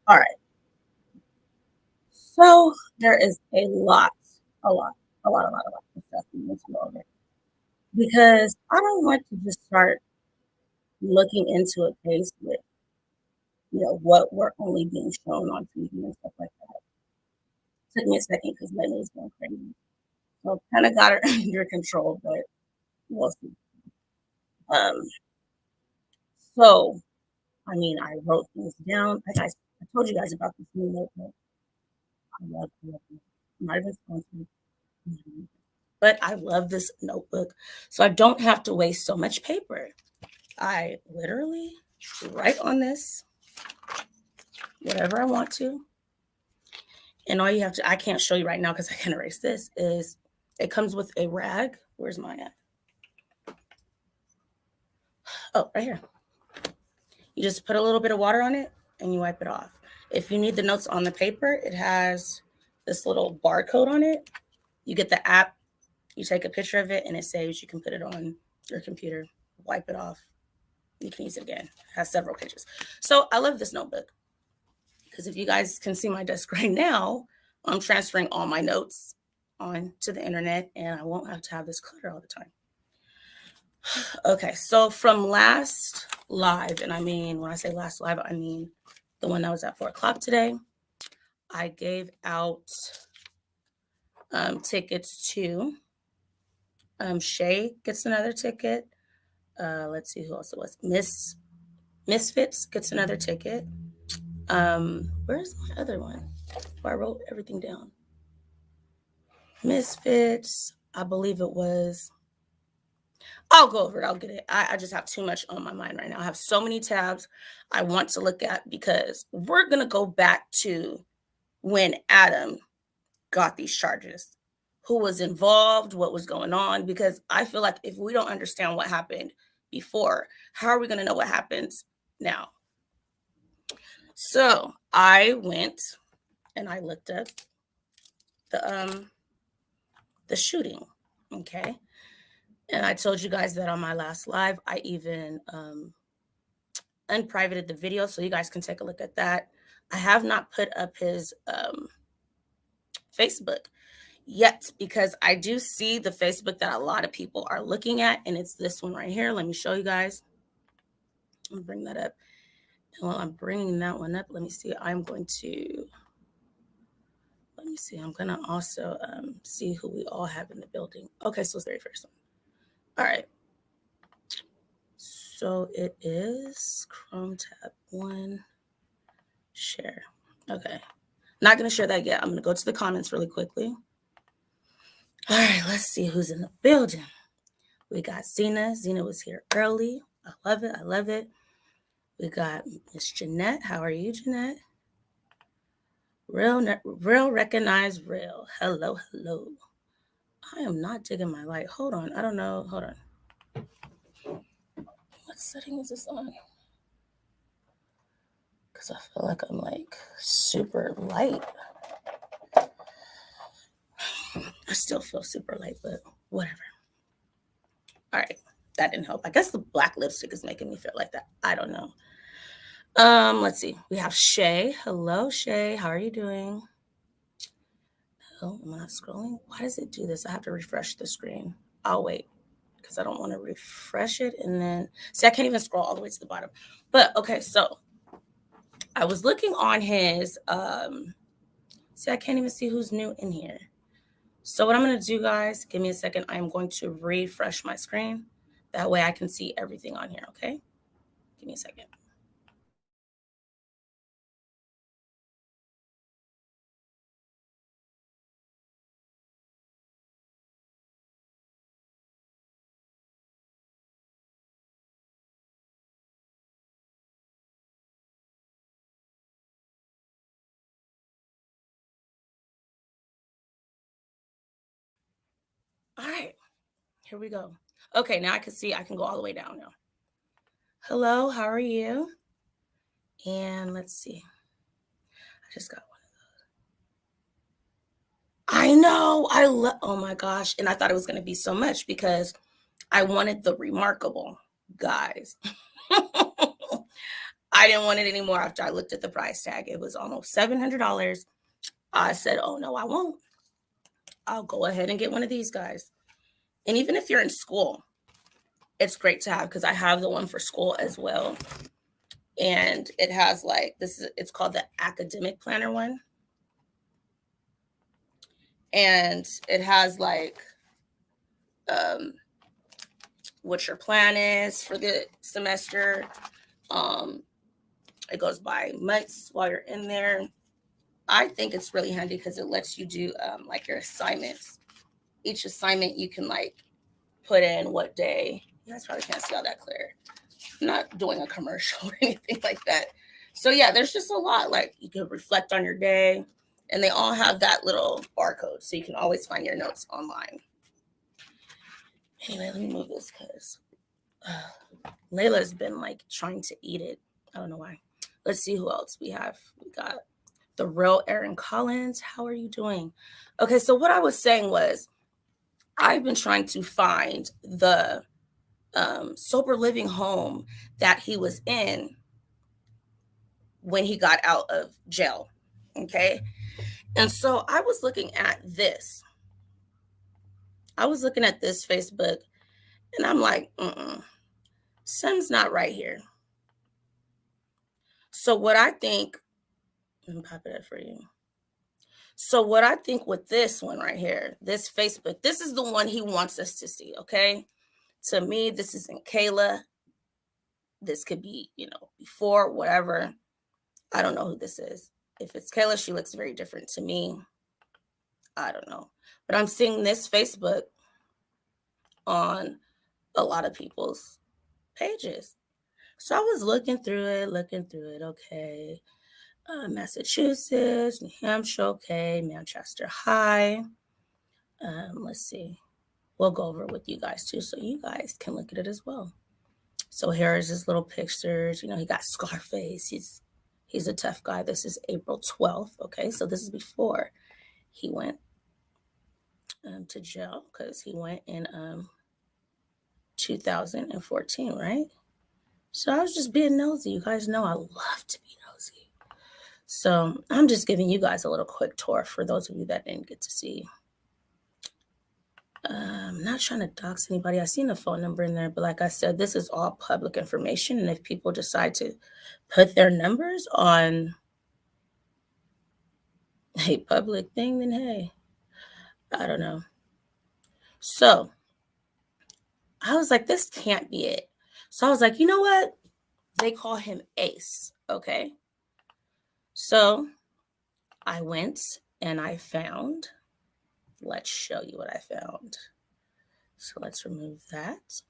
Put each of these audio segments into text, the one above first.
All right. So there is a lot, a lot of stuff we need to go over because I don't want to just start looking into a case with, what we're only being shown on TV and stuff like that. Took me a second because my nose going crazy. So kind of got it under control, but we'll see. Um, so I wrote things down. I told you guys about this new notebook. I love it. I'm not even sponsored. Mhm. But I love this notebook, so I don't have to waste so much paper. I literally write on this whatever I want to. And all you have to, I can't show you right now because I can't erase this, is it comes with a rag. Where's mine at? Oh, right here. You just put a little bit of water on it and you wipe it off. If you need the notes on the paper, it has this little barcode on it. You get the app, you take a picture of it, and it saves. You can put it on your computer, wipe it off. You can use it again. It has several pages. So I love this notebook because if you guys can see my desk right now, I'm transferring all my notes onto the internet and I won't have to have this clutter all the time. Okay, so from last live, and when I say last live, I mean the one that was at 4 o'clock today, I gave out tickets to Shay gets another ticket. Let's see who else it was. Misfits gets another ticket. Where's my other one? I wrote everything down. Misfits, I believe it was. I'll go over it. I'll get it. I just have too much on my mind right now. I have so many tabs I want to look at because we're going to go back to when Adam got these charges, who was involved, what was going on, because I feel like if we don't understand what happened before, how are we going to know what happens now? So I went and I looked up the shooting. Okay. And I told you guys that on my last live, I even unprivated the video so you guys can take a look at that. I have not put up his Facebook yet because I do see the Facebook that a lot of people are looking at, and it's this one right here. Let me show you guys. I'm bring that up. And while I'm bringing that one up, let me see. I'm going to also see who we all have in the building. Okay, so it's the very first one. All right. So it is Chrome tab 1, share. Okay. Not going to share that yet. I'm going to go to the comments really quickly. All right, let's see who's in the building. We got Zena. Zena was here early. I love it. I love it. We got Miss Jeanette. How are you, Jeanette? Real recognize real. Hello, hello. I am not digging my light. Hold on. I don't know. Hold on. What setting is this on? Because I feel like I'm like super light. I still feel super light, but whatever. All right. That didn't help. I guess the black lipstick is making me feel like that. I don't know. Let's see. We have Shay. Hello, Shay. How are you doing? Oh, am I not scrolling? Why does it do this? I have to refresh the screen. I'll wait because I don't want to refresh it and then see. I can't even scroll all the way to the bottom. But okay, so I was looking on his. See, I can't even see who's new in here. So what I'm gonna do, guys, give me a second. I am going to refresh my screen. That way I can see everything on here. Okay, give me a second. All right, here we go. Okay, now I can see. I can go all the way down now. Hello, how are you? And let's see. I just got one of those. I know. Oh my gosh. And I thought it was going to be so much because I wanted the remarkable, guys. I didn't want it anymore after I looked at the price tag. It was almost $700. I said, oh, no, I won't. I'll go ahead and get one of these guys. And even if you're in school, it's great to have because I have the one for school as well. And it has like it's called the academic planner one. And it has like what your plan is for the semester. It goes by months while you're in there. I think it's really handy because it lets you do like your assignments. Each assignment you can like put in what day. You guys probably can't see all that clear. I'm not doing a commercial or anything like that. So yeah, there's just a lot. Like you can reflect on your day, and they all have that little barcode, so you can always find your notes online. Anyway, let me move this because Layla's been like trying to eat it. I don't know why. Let's see who else we have. We got the real Erin Collins. How are you doing? Okay, so what I was saying was I've been trying to find the sober living home that he was in when he got out of jail. Okay. And so I was looking at this. I was looking at this Facebook and I'm like, something's not right here. So what I think, let me pop it up for you. So what I think with this one right here, this Facebook, this is the one he wants us to see, okay? To me, this isn't Kayla. This could be, before, whatever. I don't know who this is. If it's Kayla, she looks very different to me. I don't know. But I'm seeing this Facebook on a lot of people's pages. So I was looking through it. Okay. Massachusetts, New Hampshire, okay. Manchester High. Let's see. We'll go over it with you guys too, so you guys can look at it as well. So here is his little pictures. He got Scarface. He's a tough guy. This is April 12th. Okay, so this is before he went to jail because he went in 2014, right? So I was just being nosy. You guys know I love to be nosy. So I'm just giving you guys a little quick tour for those of you that didn't get to see. I'm not trying to dox anybody. I seen a phone number in there, but like I said, this is all public information. And if people decide to put their numbers on a public thing, then hey, I don't know. So I was like, this can't be it. So I was like, you know what? They call him Ace. Okay. So I went and I found, let's show you what I found. So let's remove that.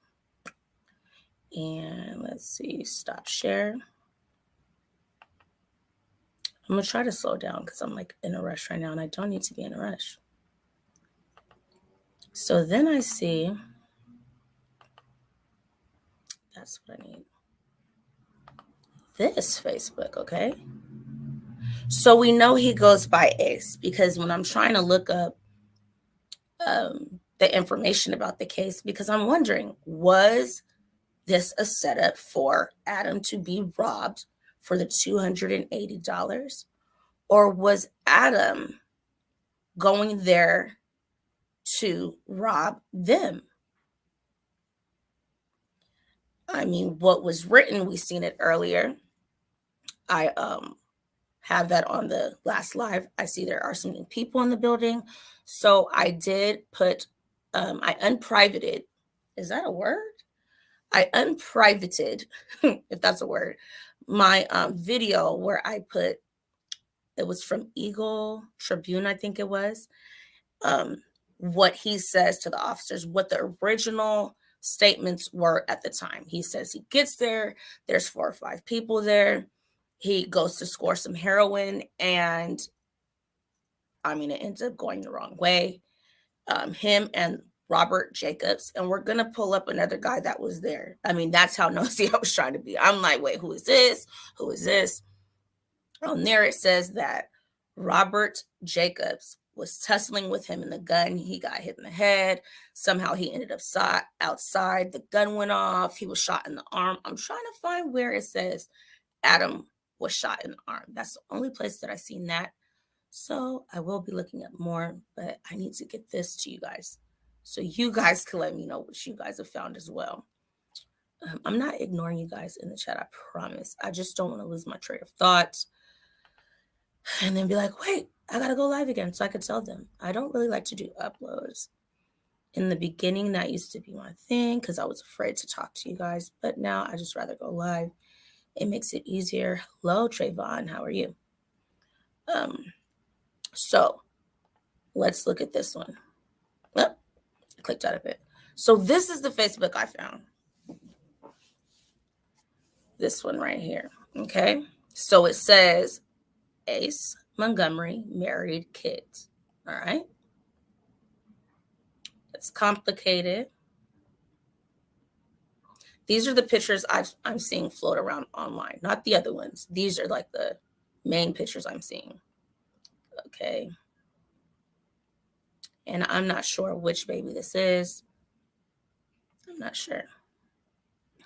And let's see, stop share. I'm going to try to slow down because I'm like in a rush right now and I don't need to be in a rush. So then I see, that's what I need. This Facebook, okay? So we know he goes by Ace because when I'm trying to look up the information about the case, because I'm wondering, was this a setup for Adam to be robbed for the $280? Or was Adam going there to rob them? I mean, what was written, we seen it earlier. I have that on the last live. I see there are some new people in the building. So I did put, I unprivated. Is that a word? I unprivated, if that's a word, my video where I put, it was from Eagle Tribune, I think it was, what he says to the officers, what the original statements were at the time. He says he gets there, there's 4 or 5 people there. He goes to score some heroin, and I mean, it ends up going the wrong way. Him and Robert Jacobs, and we're gonna pull up another guy that was there. I mean, that's how nosy I was trying to be. I'm like, wait, who is this? Who is this? On there, it says that Robert Jacobs was tussling with him in the gun. He got hit in the head. Somehow he ended up outside. The gun went off. He was shot in the arm. I'm trying to find where it says Adam was shot in the arm. That's the only place that I've seen that. So I will be looking at more, but I need to get this to you guys so you guys can let me know what you guys have found as well. I'm not ignoring you guys in the chat, I promise. I just don't want to lose my train of thought and then be like, wait, I gotta go live again so I could tell them. I don't really like to do uploads. In the beginning, that used to be my thing because I was afraid to talk to you guys, but now I just rather go live. It makes it easier. Hello, Trayvon, how are you? So let's look at this one. Oh, I clicked out of it. So this is the Facebook I found. This one right here. Okay. So it says Ace Montgomery married kids. All right. It's complicated. These are the pictures I'm seeing float around online, not the other ones. These are like the main pictures I'm seeing. Okay. And I'm not sure which baby this is. I'm not sure.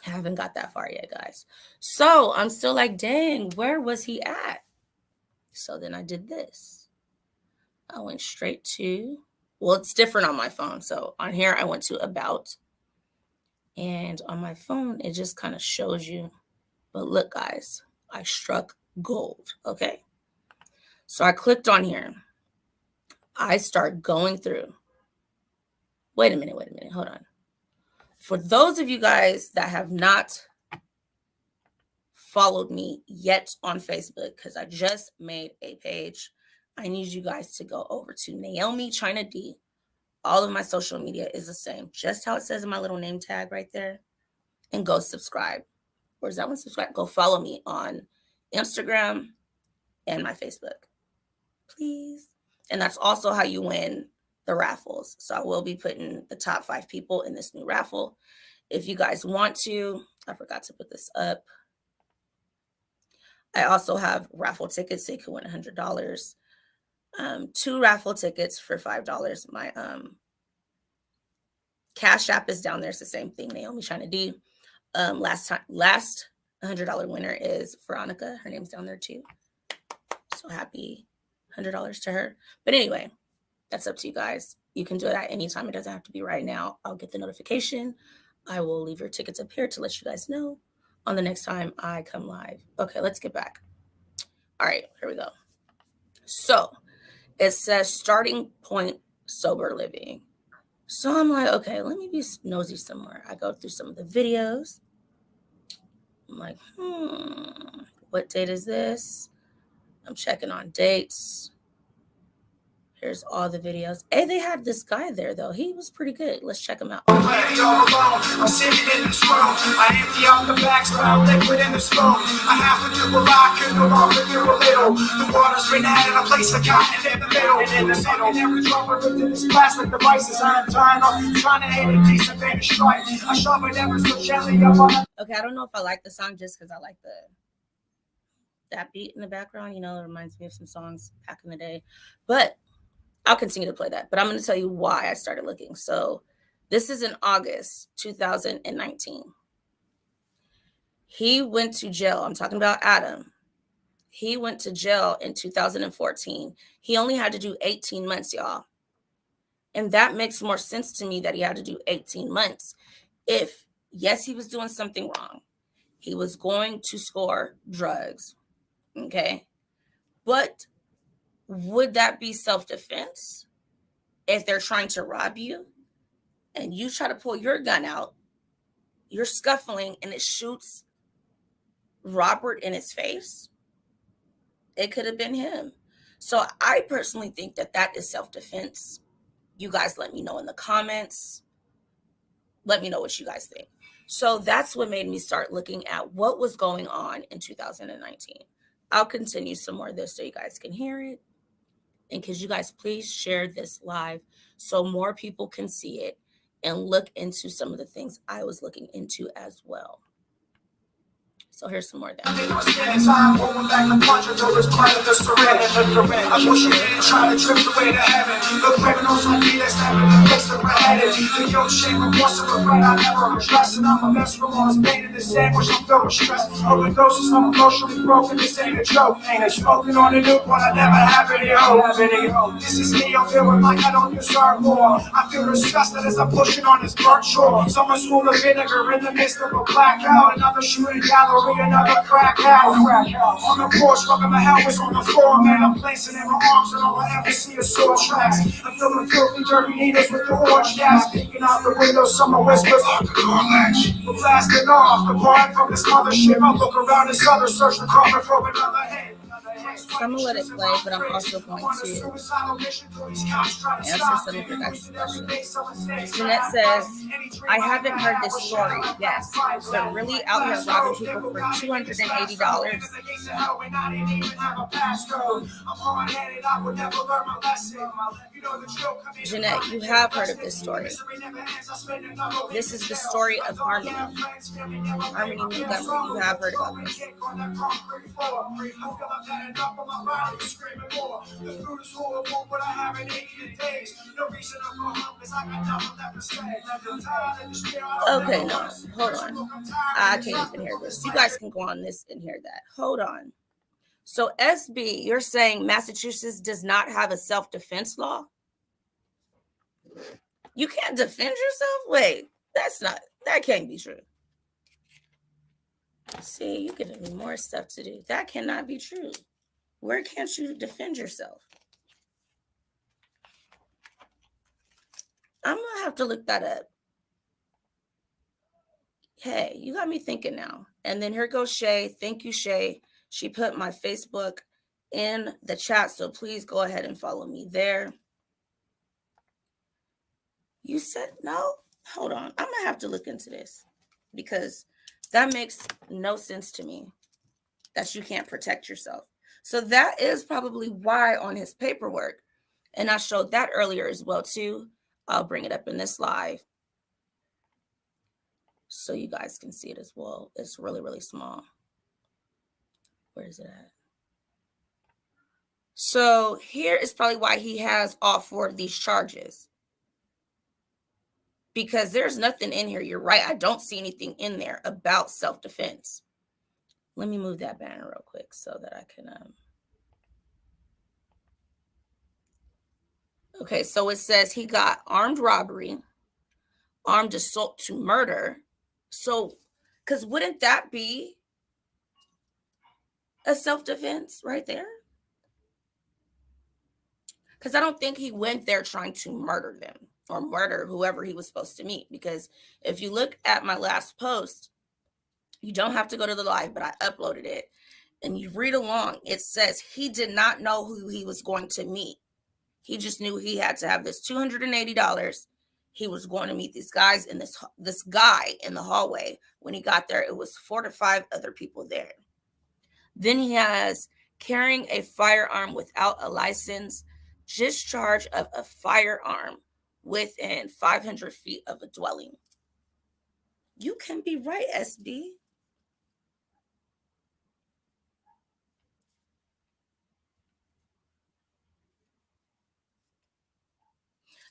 I haven't got that far yet, guys. So I'm still like, dang, where was he at? So then I did this. I went straight to, well, it's different on my phone. So on here, I went to About. And on my phone, it just kind of shows you. But look, guys, I struck gold, okay? So I clicked on here. I start going through. Wait a minute, hold on. For those of you guys that have not followed me yet on Facebook, because I just made a page, I need you guys to go over to Naomi China D. All of my social media is the same, just how it says in my little name tag right there. And go subscribe. Or is that one subscribe? Go follow me on Instagram and my Facebook, please. And that's also how you win the raffles. So I will be putting the top 5 people in this new raffle. If you guys want to, I forgot to put this up. I also have raffle tickets so you can win $100. 2 raffle tickets for $5. My Cash App is down there. It's the same thing, Naomi China D. Last $100 winner is Veronica. Her name's down there too. So happy $100 to her. But anyway, that's up to you guys. You can do it at any time. It doesn't have to be right now. I'll get the notification. I will leave your tickets up here to let you guys know on the next time I come live. Okay, let's get back. All right, here we go. So it says starting point sober living. So I'm like, okay, let me be nosy somewhere. I go through some of the videos. I'm like, what date is this? I'm checking on dates. Here's all the videos. Hey, they had this guy there, though. He was pretty good. Let's check him out. I'm sitting in this room. I empty out the bags, but I'm liquid in the spoon. I have to do a lot, could no longer do a little. The water's been out and I place the cotton in the middle. And in the middle, every drummer into this plastic devices. I'm trying to hit a decent thing to strike. I shove it ever so gently up on. Okay, I don't know if I like the song just because I like that beat in the background. You know, it reminds me of some songs back in the day. But I'll continue to play that, but I'm going to tell you why I started looking. So this is in August 2019. He went to jail. I'm talking about Adam. He went to jail in 2014. He only had to do 18 months, y'all. And that makes more sense to me that he had to do 18 months. If, yes, he was doing something wrong. He was going to score drugs. Okay. But would that be self-defense if they're trying to rob you and you try to pull your gun out, you're scuffling and it shoots Robert in his face? It could have been him. So I personally think that is self-defense. You guys let me know in the comments. Let me know what you guys think. So that's what made me start looking at what was going on in 2019. I'll continue some more of this so you guys can hear it. And could you guys please share this live so more people can see it and look into some of the things I was looking into as well. So here's some more of that. I'm going back to punch until this part of the syringe. I push it in, try to trip the way to heaven. The criminals like me, they stand in the place that we're headed. The guilt, shame, remorse, and regret I never address. And I'm a mess from all this pain and this anguish. I'm filled with stress. Overdoses, I'm emotionally broken. This ain't a joke. Ain't a smoking on a Newport. I never have any hope. This is me, I'm feeling like I don't deserve more. I feel disgusted as I'm pushing on this burnt shore. Someone's full of vinegar in the midst of a blackout. Another shooting gallery, another crack house. On the porch, fucking my helmet's on the floor, man. I'm placing in my arms and all I ever see is sore tracks. I'm feeling filthy, dirty needles with the orange gas peeking out the window. Summer whispers, lock the door latch. We're blasting off, departing from this mothership. I look around this other, search the carpet for another head. So I'm gonna let it play, but I'm also going to answer some of your guys' questions. Jeanette says, I haven't heard this story yet, but really out here robbing people for $280. Jeanette, you have heard of this story. This is the story of Harmony. Harmony Montgomery, you have heard about this. Okay, no, hold on. I can't even hear this. You guys can go on this and hear that. Hold on. So SB, you're saying Massachusetts does not have a self-defense law? You can't defend yourself? Wait, that can't be true. See, you're giving me more stuff to do. That cannot be true. Where can't you defend yourself? I'm going to have to look that up. Hey, you got me thinking now. And then here goes Shay. Thank you, Shay. She put my Facebook in the chat, so please go ahead and follow me there. You said no? Hold on. I'm going to have to look into this because that makes no sense to me that you can't protect yourself. So that is probably why on his paperwork, and I showed that earlier as well too. I'll bring it up in this live so you guys can see it as well. It's really, really small. Where is it at? So here is probably why he has all four of these charges. Because there's nothing in here. You're right. I don't see anything in there about self-defense. Let me move that banner real quick so that I can... Okay, so it says he got armed robbery, armed assault to murder. So, because wouldn't that be a self-defense right there? Because I don't think he went there trying to murder them or murder whoever he was supposed to meet. Because if you look at my last post, you don't have to go to the live, but I uploaded it. And you read along, it says he did not know who he was going to meet. He just knew he had to have this $280. He was going to meet these guys in this guy in the hallway. When he got there, it was 4 to 5 other people there. Then he has carrying a firearm without a license, discharge of a firearm within 500 feet of a dwelling. You can be right, SB.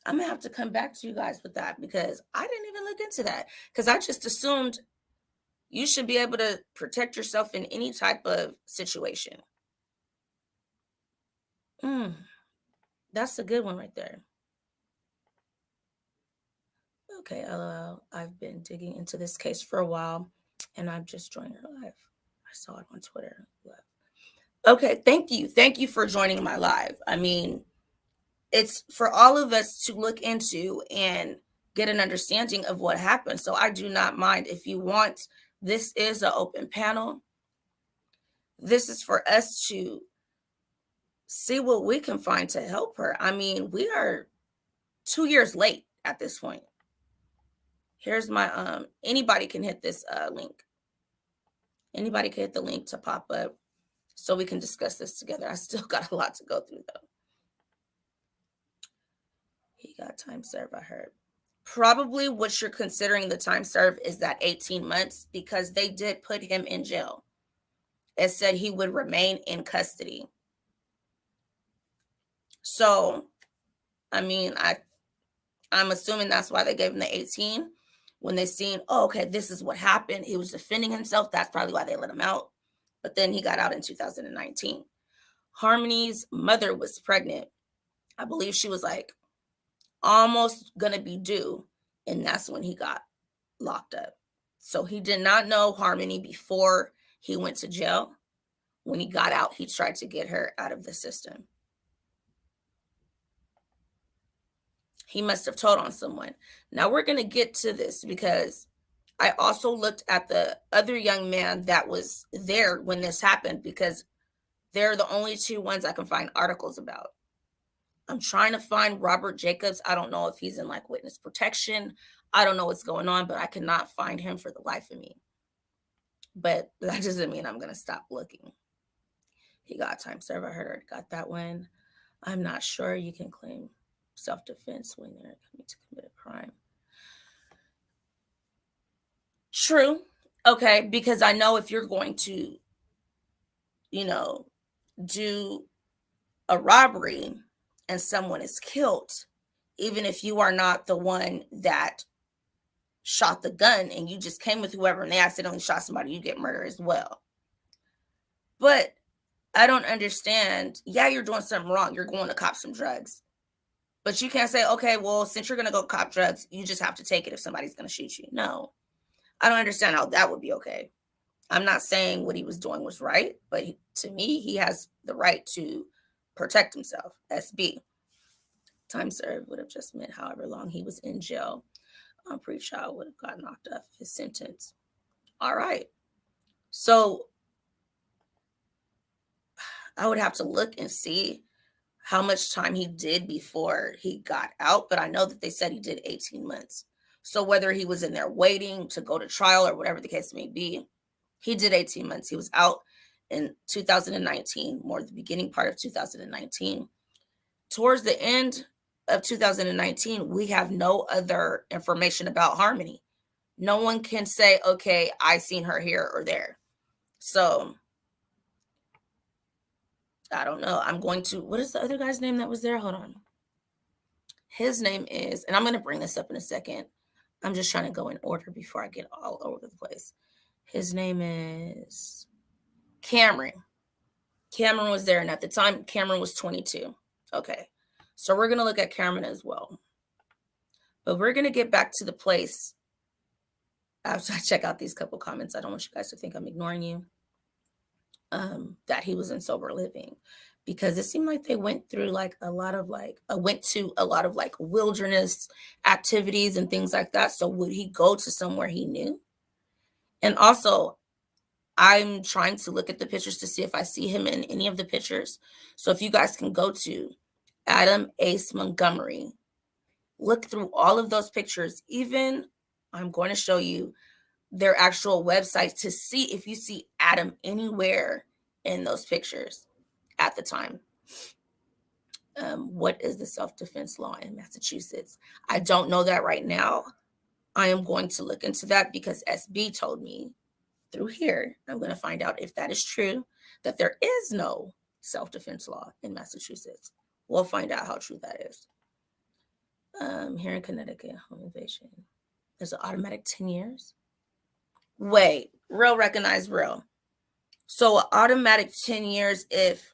I'm going to have to come back to you guys with that because I didn't even look into that because I just assumed you should be able to protect yourself in any type of situation. That's a good one right there. Okay, LOL. I've been digging into this case for a while and I've just joined her live. I saw it on Twitter. Okay, thank you. Thank you for joining my live. I mean, it's for all of us to look into and get an understanding of what happened. So I do not mind if you want. This is an open panel. This is for us to see what we can find to help her. I mean, we are 2 years late at this point. Here's my, anybody can hit this link. Anybody can hit the link to pop up so we can discuss this together. I still got a lot to go through though. He got time served, I heard. Probably what you're considering the time served is that 18 months because they did put him in jail. It said he would remain in custody. So, I mean, I'm assuming that's why they gave him the 18. When they seen, oh, okay, this is what happened. He was defending himself. That's probably why they let him out. But then he got out in 2019. Harmony's mother was pregnant. I believe she was like almost going to be due. And that's when he got locked up. So he did not know Harmony before he went to jail. When he got out, he tried to get her out of the system. He must have told on someone. Now we're going to get to this because I also looked at the other young man that was there when this happened because they're the only two ones I can find articles about. I'm trying to find Robert Jacobs. I don't know if he's in like witness protection. I don't know what's going on, but I cannot find him for the life of me. But that doesn't mean I'm going to stop looking. He got time served. I heard got that one. I'm not sure you can claim self-defense when they're coming to commit a crime. True. Okay, because I know if you're going to, do a robbery and someone is killed, even if you are not the one that shot the gun and you just came with whoever and they accidentally shot somebody, you get murder as well. But I don't understand. Yeah, you're doing something wrong. You're going to cop some drugs. But you can't say, okay, well, since you're going to go cop drugs, you just have to take it if somebody's going to shoot you. No, I don't understand how that would be okay. I'm not saying what he was doing was right, but to me, he has the right to protect himself. SB. Time served would have just meant however long he was in jail. I'm pretty sure I would have got knocked off his sentence. All right. So I would have to look and see how much time he did before he got out, but I know that they said he did 18 months. So whether he was in there waiting to go to trial or whatever the case may be, he did 18 months. He was out in 2019, more the beginning part of 2019. Towards the end of 2019, we have no other information about Harmony. No one can say, okay, I seen her here or there. So I don't know. I'm going to, what is the other guy's name that was there? Hold on. His name is, and I'm going to bring this up in a second. I'm just trying to go in order before I get all over the place. His name is Cameron. Cameron was there, and at the time, Cameron was 22. Okay. So we're going to look at Cameron as well. But we're going to get back to the place after I check out these couple comments. I don't want you guys to think I'm ignoring you. That he was in sober living, because it seemed like they went through like a lot of went to a lot of like wilderness activities and things like that. So would he go to somewhere he knew? And also, I'm trying to look at the pictures to see if I see him in any of the pictures. So if you guys can go to Adam Ace Montgomery, look through all of those pictures. Even I'm going to show you their actual websites to see if you see Adam anywhere in those pictures at the time. What is the self-defense law in Massachusetts? I don't know that right now. I am going to look into that because SB told me through here. I'm going to find out if that is true, that there is no self-defense law in Massachusetts. We'll find out how true that is. Here in Connecticut, home invasion. There's an automatic 10 years. Wait, real recognize real. So an automatic 10 years if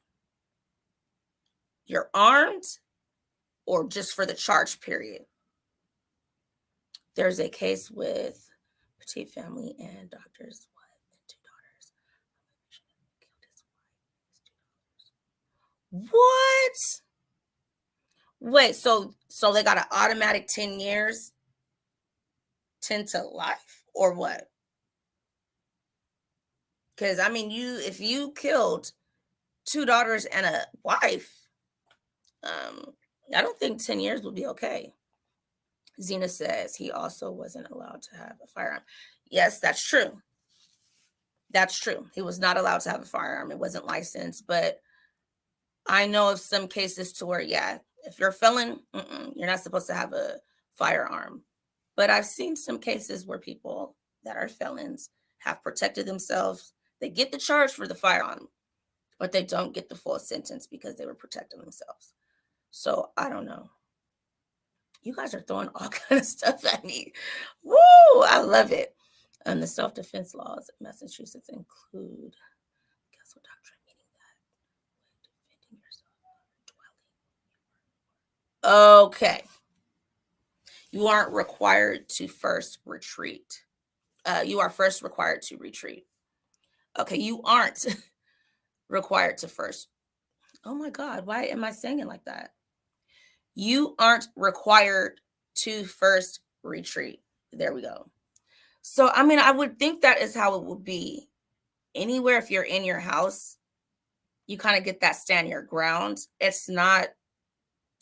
you're armed or just for the charge period. There's a case with petite family and doctor's wife and 2 daughters. What? Wait, so they got an automatic 10 years? 10 to life or what? Because, I mean, if you killed 2 daughters and a wife, I don't think 10 years would be okay. Zena says he also wasn't allowed to have a firearm. Yes, that's true. That's true. He was not allowed to have a firearm. It wasn't licensed. But I know of some cases to where, yeah, if you're a felon, you're not supposed to have a firearm. But I've seen some cases where people that are felons have protected themselves. They get the charge for the firearm, but they don't get the full sentence because they were protecting themselves. So I don't know. You guys are throwing all kind of stuff at me. Woo! I love it. And the self-defense laws in Massachusetts include castle doctrine, meaning that when defending yourself dwelling. Okay. You aren't required to first retreat. You are first required to retreat. Okay, you aren't required to first. Oh my God, why am I saying it like that? You aren't required to first retreat. There we go. So, I mean, I would think that is how it would be anywhere. If you're in your house, you kind of get that stand your ground. It's not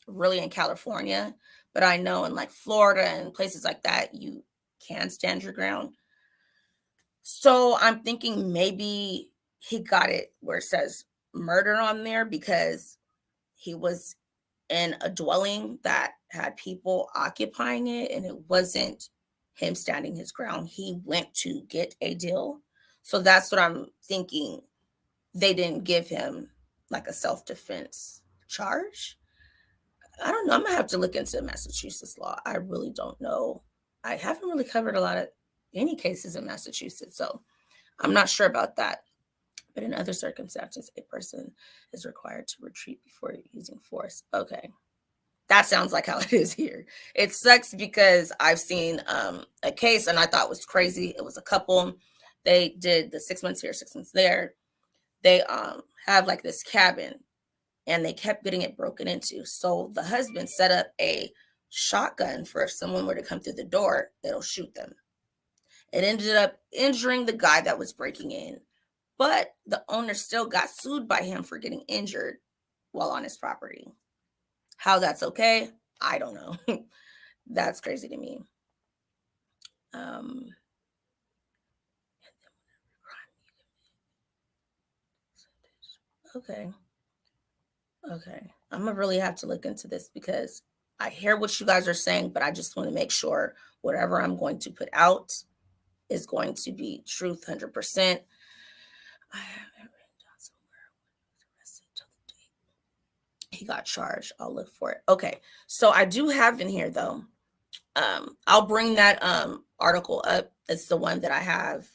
really in California, but I know in like Florida and places like that, you can stand your ground. So I'm thinking maybe he got it where it says murder on there because he was in a dwelling that had people occupying it and it wasn't him standing his ground. He went to get a deal. So that's what I'm thinking. They didn't give him like a self-defense charge. I don't know. I'm gonna have to look into Massachusetts law. I really don't know. I haven't really covered a lot of any cases in Massachusetts, so I'm not sure about that. But in other circumstances, a person is required to retreat before using force. Okay. That sounds like how it is here. It sucks because I've seen a case and I thought it was crazy. It was a couple. They did the 6 months here, 6 months there. They have like this cabin and they kept getting it broken into. So the husband set up a shotgun for if someone were to come through the door, it'll shoot them. It ended up injuring the guy that was breaking in, but the owner still got sued by him for getting injured while on his property. How that's okay, I don't know. That's crazy to me. Okay. Okay. I'm gonna really have to look into this because I hear what you guys are saying, but I just want to make sure whatever I'm going to put out is going to be truth 100%. I have it written down somewhere. Arrested till the date he got charged. I'll look for it. Okay. So I do have in here though. I'll bring that article up. It's the one that I have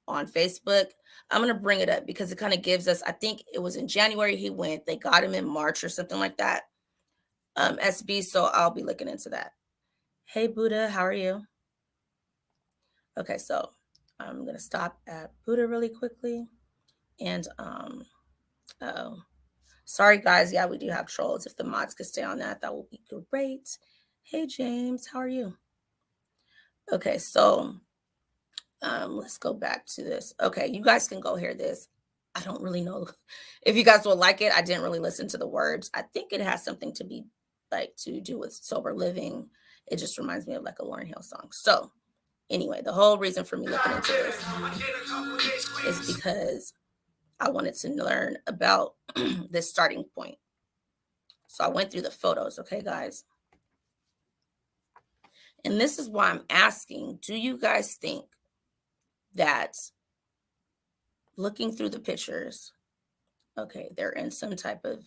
on Facebook. I'm going to bring it up because it kind of gives us, I think it was in January he went, they got him in March or something like that. SB, so I'll be looking into that. Hey Buddha, how are you? Okay, so I'm going to stop at Buddha really quickly. And oh, sorry guys, yeah, we do have trolls. If the mods could stay on that would be great. Hey James, how are you? Okay, so let's go back to this. Okay, you guys can go hear this. I don't really know if you guys will like it. I didn't really listen to the words. I think it has something to be like to do with sober living. It just reminds me of like a Lauryn Hill song. So anyway, the whole reason for me looking into this is because I wanted to learn about this starting point. So I went through the photos, okay, guys? And this is why I'm asking, do you guys think that looking through the pictures, okay, they're in some type of,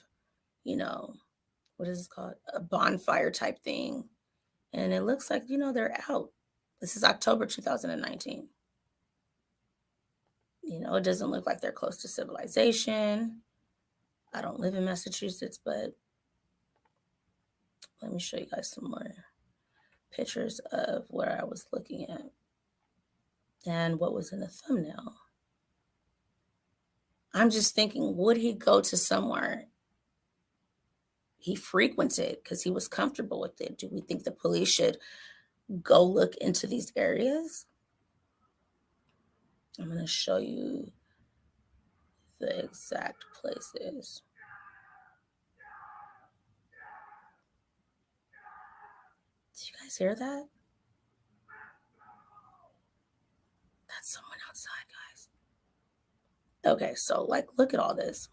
what is it called? A bonfire type thing. And it looks like, they're out. This is October 2019. It doesn't look like they're close to civilization. I don't live in Massachusetts, but let me show you guys some more pictures of where I was looking at and what was in the thumbnail. I'm just thinking, would he go to somewhere he frequented because he was comfortable with it? Do we think the police should go look into these areas? I'm going to show you the exact places. Did you guys hear that? That's someone outside, guys. Okay, so look at all this.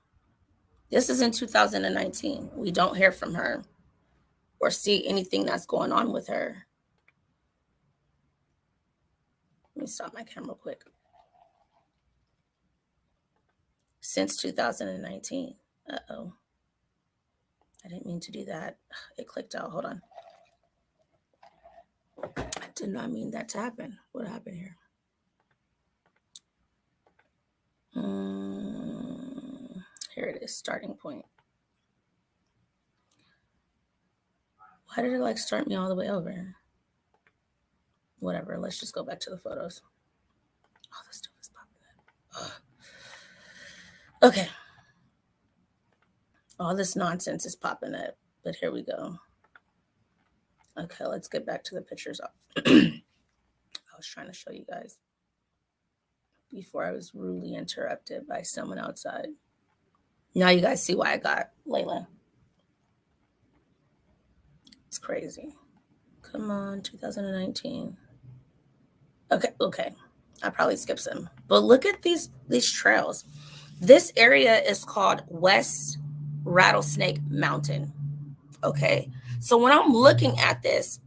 This is in 2019. We don't hear from her or see anything that's going on with her. Let me stop my camera quick. Since 2019. Uh-oh. I didn't mean to do that. It clicked out. Hold on. I did not mean that to happen. What happened here? Here it is, starting point. Why did it like start me all the way over? Whatever, let's just go back to the photos. Oh, this stuff is popping up. Okay. All this nonsense is popping up, but here we go. Okay, let's get back to the pictures. I was trying to show you guys before I was rudely interrupted by someone outside. Now you guys see why I got Layla. It's crazy. Come on, 2019. Okay. I probably skipped some. But look at these trails. This area is called West Rattlesnake Mountain. Okay. So when I'm looking at this,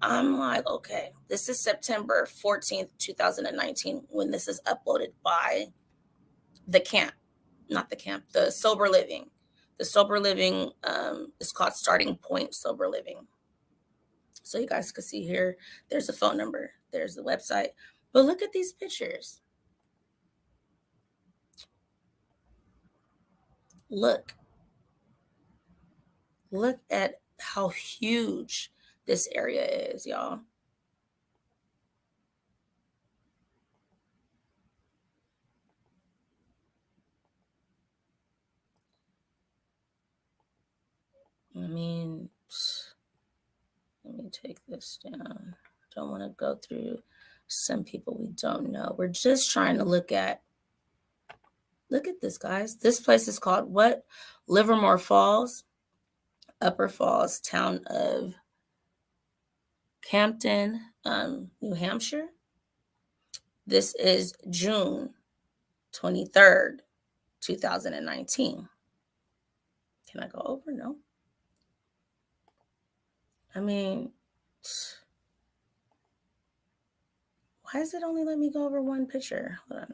I'm like, okay, this is September 14th, 2019, when this is uploaded by the camp. Not the camp, the Sober Living. The Sober Living is called Starting Point Sober Living. So you guys can see here, there's a phone number, there's the website. But look at these pictures. Look at how huge this area is, y'all. I mean, let me take this down. Don't want to go through some people we don't know. We're just trying to look at this, guys. This place is called what? Livermore Falls, Upper Falls, town of Campton, New Hampshire. This is June 23rd, 2019. Can I go over? No. I mean, why does it only let me go over one picture? Hold on.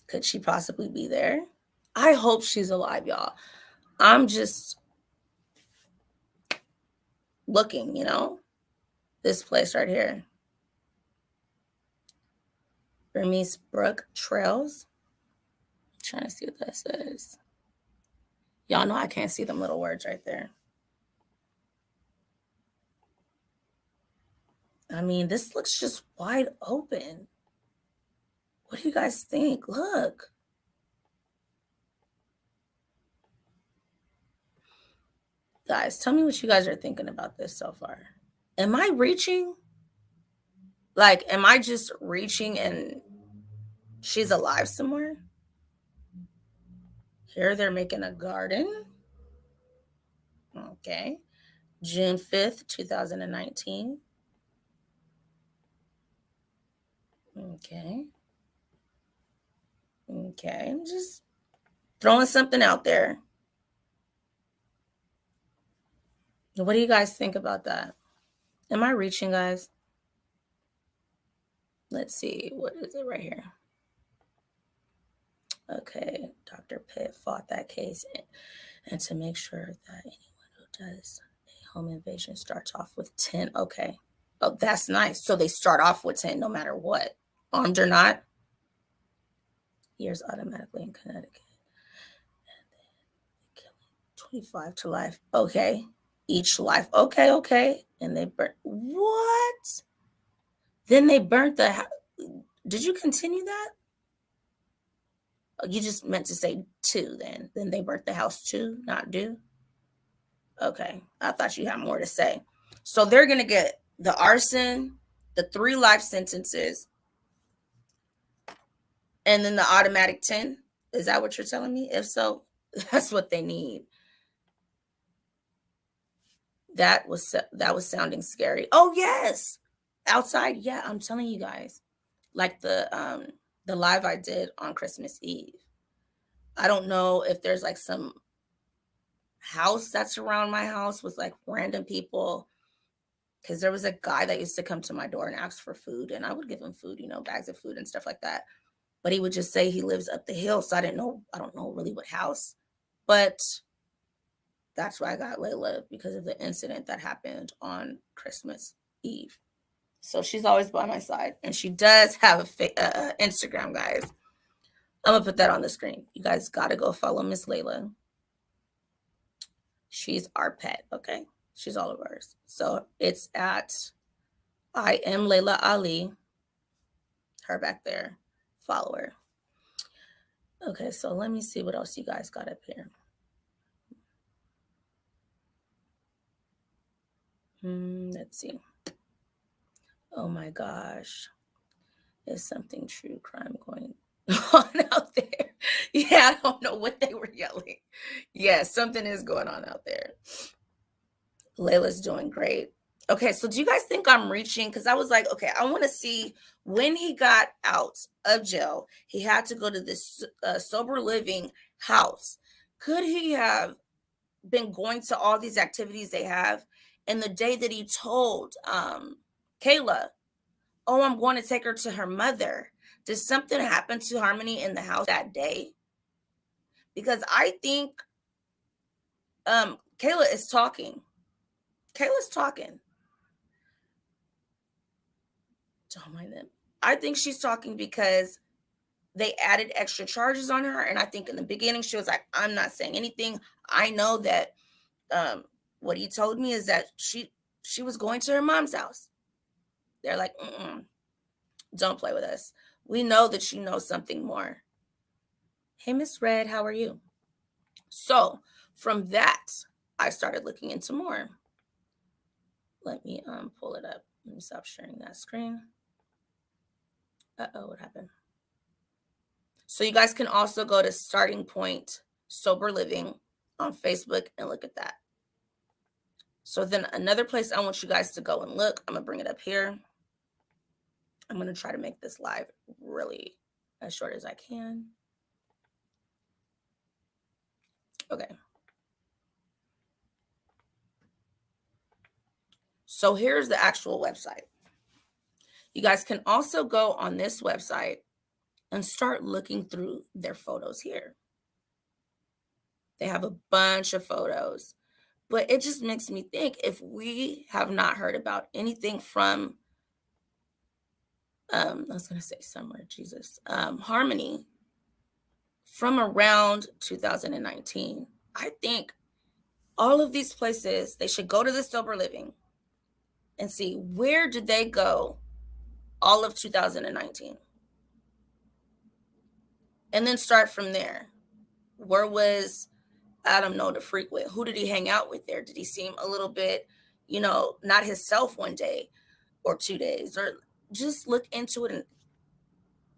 Could she possibly be there? I hope she's alive, y'all. I'm just looking, this place right here. Burmese Brook Trails. I'm trying to see what that says. Y'all know I can't see them little words right there. I mean, this looks just wide open. What do you guys think? Look. Guys, tell me what you guys are thinking about this so far. Am I reaching? Like, am I just reaching and she's alive somewhere? Here they're making a garden. Okay. June 5th, 2019. Okay. I'm just throwing something out there. What do you guys think about that? Am I reaching, guys? Let's see. What is it right here? Okay. Dr. Pitt fought that case and to make sure that anyone who does a home invasion starts off with 10. Okay. Oh, that's nice. So they start off with 10 no matter what, armed or not. Years automatically in Connecticut. And then killing 25 to life. Okay. Each life. Okay. And they burnt. What? Then they burnt the house. Did you continue that? You just meant to say 2 then. Then they burnt the house 2, not do? Okay. I thought you had more to say. So they're going to get the arson, the 3 life sentences, and then the automatic 10. Is that what you're telling me? If so, that's what they need. That was sounding scary. Oh, yes. Outside. Yeah, I'm telling you guys. Like the live I did on Christmas Eve. I don't know if there's like some house that's around my house with like random people because there was a guy that used to come to my door and ask for food, and I would give him food, bags of food and stuff like that. But he would just say he lives up the hill, so I don't know really what house. But that's why I got Layla, because of the incident that happened on Christmas Eve. So she's always by my side, and she does have a Instagram, guys. I'm gonna put that on the screen. You guys gotta go follow Miss Layla. She's our pet, okay? She's all of ours. So it's at I am Layla Ali. Her back there. Follow her. Okay, so let me see what else you guys got up here. Let's see. Oh my gosh. Is something true crime going on out there? Yeah, I don't know what they were yelling. Yeah, something is going on out there. Layla's doing great. Okay, so do you guys think I'm reaching? Because I was like, okay, I want to see when he got out of jail, he had to go to this sober living house. Could he have been going to all these activities they have? And the day that he told Kayla, oh, I'm going to take her to her mother, did something happen to Harmony in the house that day? Because I think Kayla is talking. Kayla's talking. Don't mind them. I think she's talking because they added extra charges on her. And I think in the beginning, she was like, I'm not saying anything. I know that what he told me is that she was going to her mom's house. They're like, don't play with us. We know that you know something more. Hey, Miss Red, how are you? So from that, I started looking into more. Let me pull it up. Let me stop sharing that screen. Uh-oh, what happened? So you guys can also go to Starting Point Sober Living on Facebook and look at that. So then another place I want you guys to go and look, I'm going to bring it up here. I'm going to try to make this live really as short as I can. Okay. So here's the actual website. You guys can also go on this website and start looking through their photos here. They have a bunch of photos, but it just makes me think, if we have not heard about anything from, I was going to say Summer, Jesus, Harmony from around 2019, I think all of these places, they should go to the Sober Living and see, where did they go all of 2019? And then start from there. Where was Adam known to frequent? Who did he hang out with there? Did he seem a little bit, not himself one day or 2 days? Or just look into it and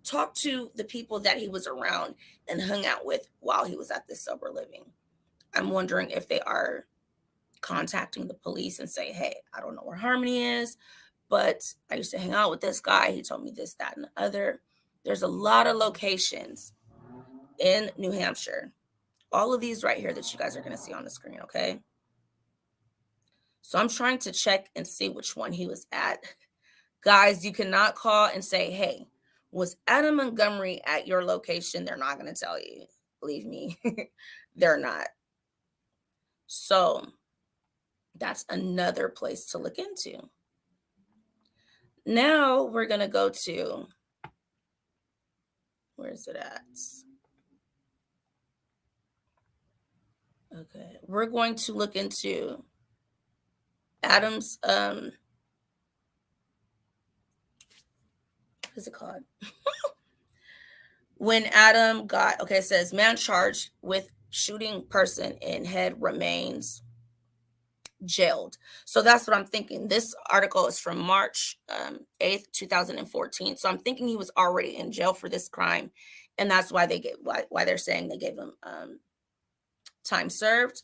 talk to the people that he was around and hung out with while he was at this Sober Living. I'm wondering if they are contacting the police and say, hey, I don't know where Harmony is, but I used to hang out with this guy. He told me this, that, and the other. There's a lot of locations in New Hampshire. All of these right here that you guys are going to see on the screen, okay? So I'm trying to check and see which one he was at. Guys, you cannot call and say, hey, was Adam Montgomery at your location? They're not going to tell you. Believe me, they're not. So that's another place to look into. Now we're going to go to, where is it at? Okay, we're going to look into Adam's, what is it called? When Adam got, okay, it says man charged with shooting person in head remains jailed. So that's what I'm thinking. This article is from March 8th, 2014. So I'm thinking he was already in jail for this crime. And that's why why they're saying they gave him time served.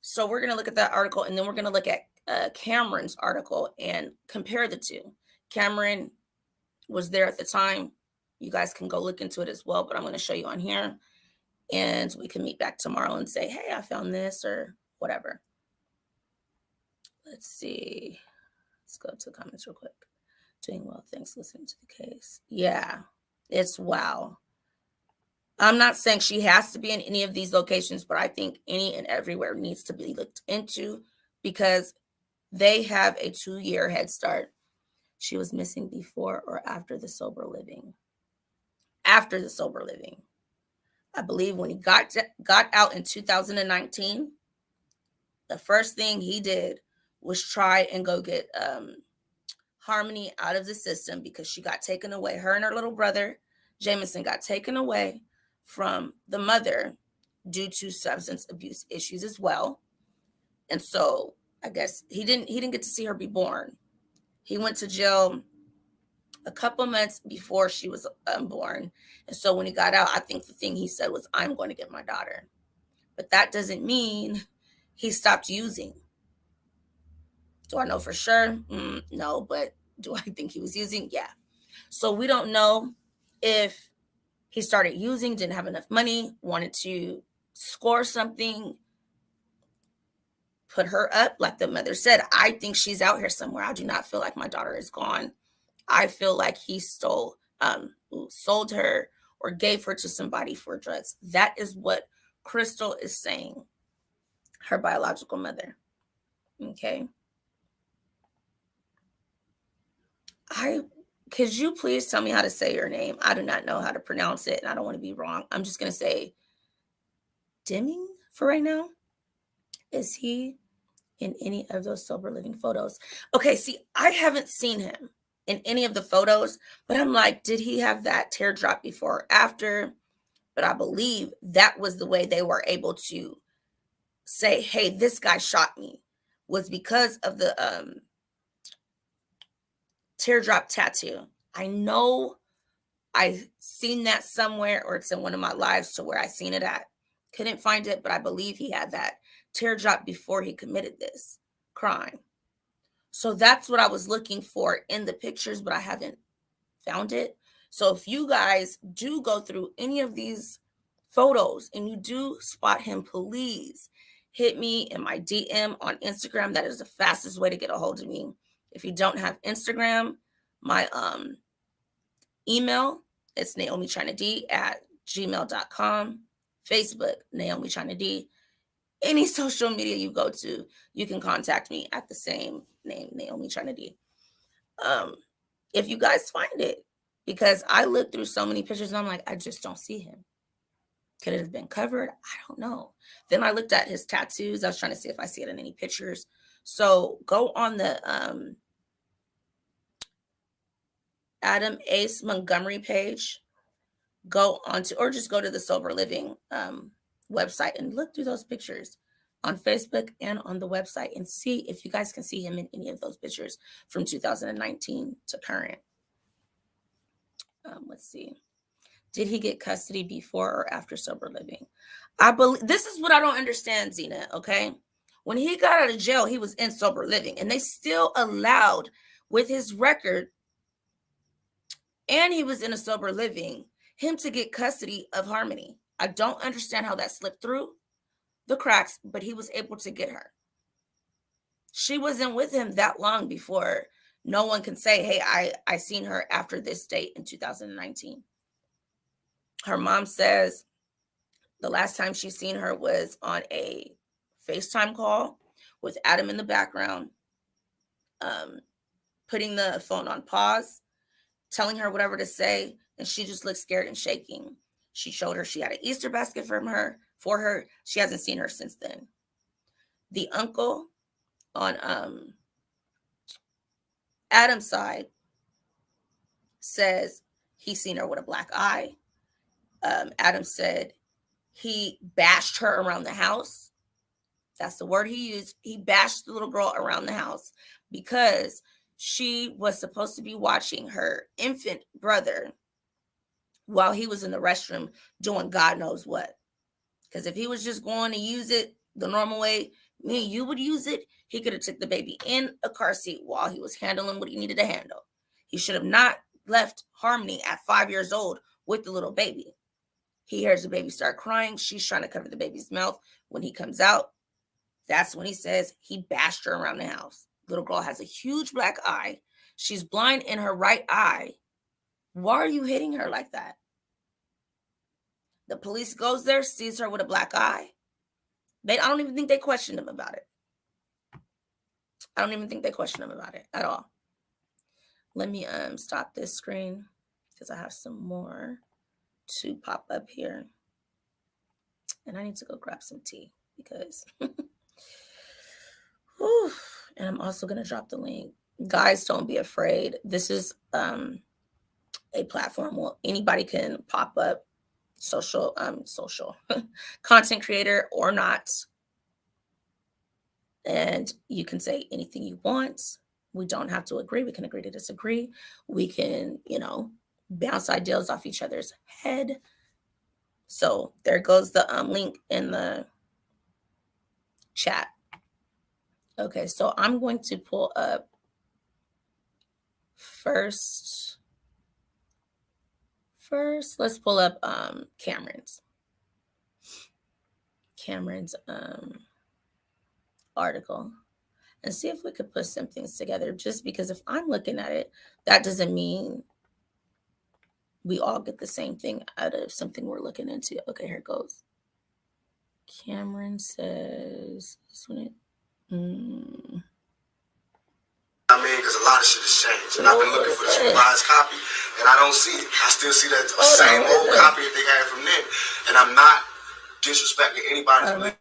So we're going to look at that article, and then we're going to look at Cameron's article and compare the two. Cameron was there at the time. You guys can go look into it as well, but I'm going to show you on here, and we can meet back tomorrow and say, hey, I found this or whatever. Let's see. Let's go to the comments real quick. Doing well, thanks. Listening to the case. Yeah, it's wow. I'm not saying she has to be in any of these locations, but I think any and everywhere needs to be looked into because they have a 2-year head start. She was missing before or after the sober living. After the sober living. I believe when he got out in 2019, the first thing he did was try and go get Harmony out of the system because she got taken away. Her and her little brother, Jameson, got taken away from the mother due to substance abuse issues as well. And so I guess he didn't get to see her be born. He went to jail a couple months before she was born. And so when he got out, I think the thing he said was, I'm going to get my daughter. But that doesn't mean he stopped using. Do I know for sure? No, but do I think he was using? Yeah. So we don't know if he started using, didn't have enough money, wanted to score something, put her up. Like the mother said, I think she's out here somewhere. I do not feel like my daughter is gone. I feel like he sold her or gave her to somebody for drugs. That is what Crystal is saying, her biological mother. Okay. Could you please tell me how to say your name? I do not know how to pronounce it, and I don't want to be wrong. I'm just going to say Deming for right now. Is he in any of those sober living photos? Okay, see, I haven't seen him in any of the photos, but I'm like, did he have that teardrop before or after? But I believe that was the way they were able to say, hey, this guy shot me, was because of the teardrop tattoo. I know I've seen that somewhere, or it's in one of my lives to where I seen it at. Couldn't find it, but I believe he had that teardrop before he committed this crime. So that's what I was looking for in the pictures, but I haven't found it. So if you guys do go through any of these photos and you do spot him, please hit me in my DM on Instagram. That is the fastest way to get a hold of me. If you don't have Instagram, my email, it's naomiChinaD@gmail.com. Facebook, Naomi China D. Any social media you go to, you can contact me at the same name, Naomi China D. If you guys find it, because I looked through so many pictures and I'm like, I just don't see him. Could it have been covered? I don't know. Then I looked at his tattoos. I was trying to see if I see it in any pictures. So go on the Adam Ace Montgomery page. Go on to, or just go to the Sober Living website and look through those pictures on Facebook and on the website and see if you guys can see him in any of those pictures from 2019 to current. Let's see. Did he get custody before or after sober living? I believe this is what I don't understand, Zena. Okay. When he got out of jail, he was in sober living and they still allowed with his record, and he was in a sober living, him to get custody of Harmony. I don't understand how that slipped through the cracks, but he was able to get her. She wasn't with him that long before no one can say, hey, I seen her after this date in 2019. Her mom says the last time she seen her was on a FaceTime call with Adam in the background, putting the phone on pause, telling her whatever to say, and she just looked scared and shaking. She showed her she had an Easter basket for her. She hasn't seen her since then. The uncle on Adam's side says he's seen her with a black eye. Adam said he bashed her around the house. That's the word he used. He bashed the little girl around the house because she was supposed to be watching her infant brother while he was in the restroom doing God knows what. Because if he was just going to use it the normal way me and you would use it, he could have took the baby in a car seat while he was handling what he needed to handle. He should have not left Harmony at 5 years old with the little baby. He hears the baby start crying. She's trying to cover the baby's mouth. When he comes out, that's when he says he bashed her around the house. little girl has a huge black eye. She's blind in her right eye. Why are you hitting her like that? The police goes there, sees her with a black eye. I don't even think they questioned him about it. I don't even think they questioned him about it at all. Let me stop this screen because I have some more to pop up here. And I need to go grab some tea because whew, and I'm also going to drop the link. Guys, don't be afraid. This is a platform where anybody can pop up, social content creator or not. And you can say anything you want. We don't have to agree. We can agree to disagree. We can, bounce ideas off each other's head. So there goes the link in the chat. Okay, so I'm going to pull up first, let's pull up Cameron's article and see if we could put some things together. Just because if I'm looking at it, that doesn't mean we all get the same thing out of something we're looking into. Okay, here it goes. Cameron says this one. I mean, because a lot of shit has changed. And I've been looking for the revised copy, and I don't see it. I still see that same old copy that they had from then. And I'm not disrespecting anybody from there.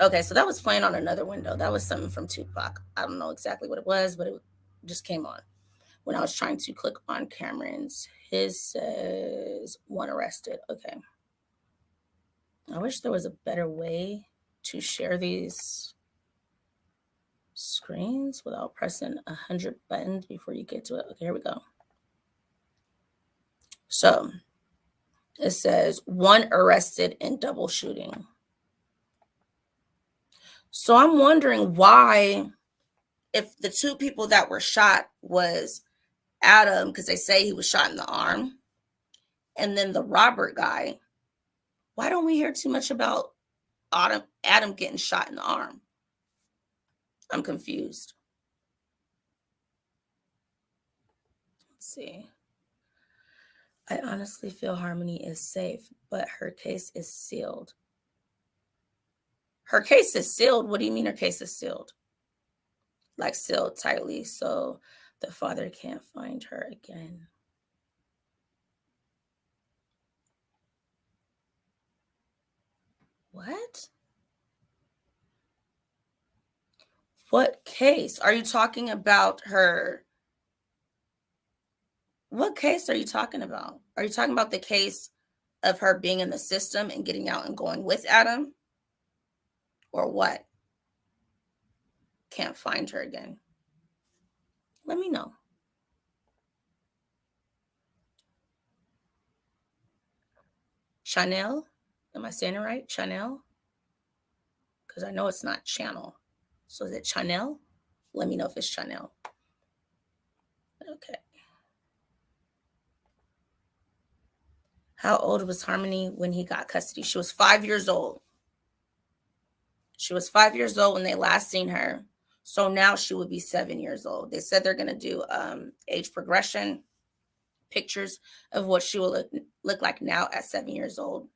Okay, so that was playing on another window. That was something from Tupac. I don't know exactly what it was, but it just came on when I was trying to click on Cameron's. His says one arrested. Okay. I wish there was a better way to share these screens without pressing 100 buttons before you get to it. Okay, here we go. So it says one arrested in double shooting. So I'm wondering why, if the two people that were shot was Adam, because they say he was shot in the arm, and then the Robert guy, why don't we hear too much about Adam getting shot in the arm? I'm confused. Let's see. I honestly feel Harmony is safe, but her case is sealed. Her case is sealed? What do you mean her case is sealed? Like sealed tightly so the father can't find her again. What? What case? Are you talking about her? What case are you talking about? Are you talking about the case of her being in the system and getting out and going with Adam? Or what? Can't find her again. Let me know. Chanel? Am I saying it right? Chanel? Because I know it's not Channel. So is it Chanel? Let me know if it's Chanel. Okay. How old was Harmony when he got custody? She was 5 years old. She was 5 years old when they last seen her. So now she would be 7 years old. They said they're going to do age progression, pictures of what she will look like now at 7 years old.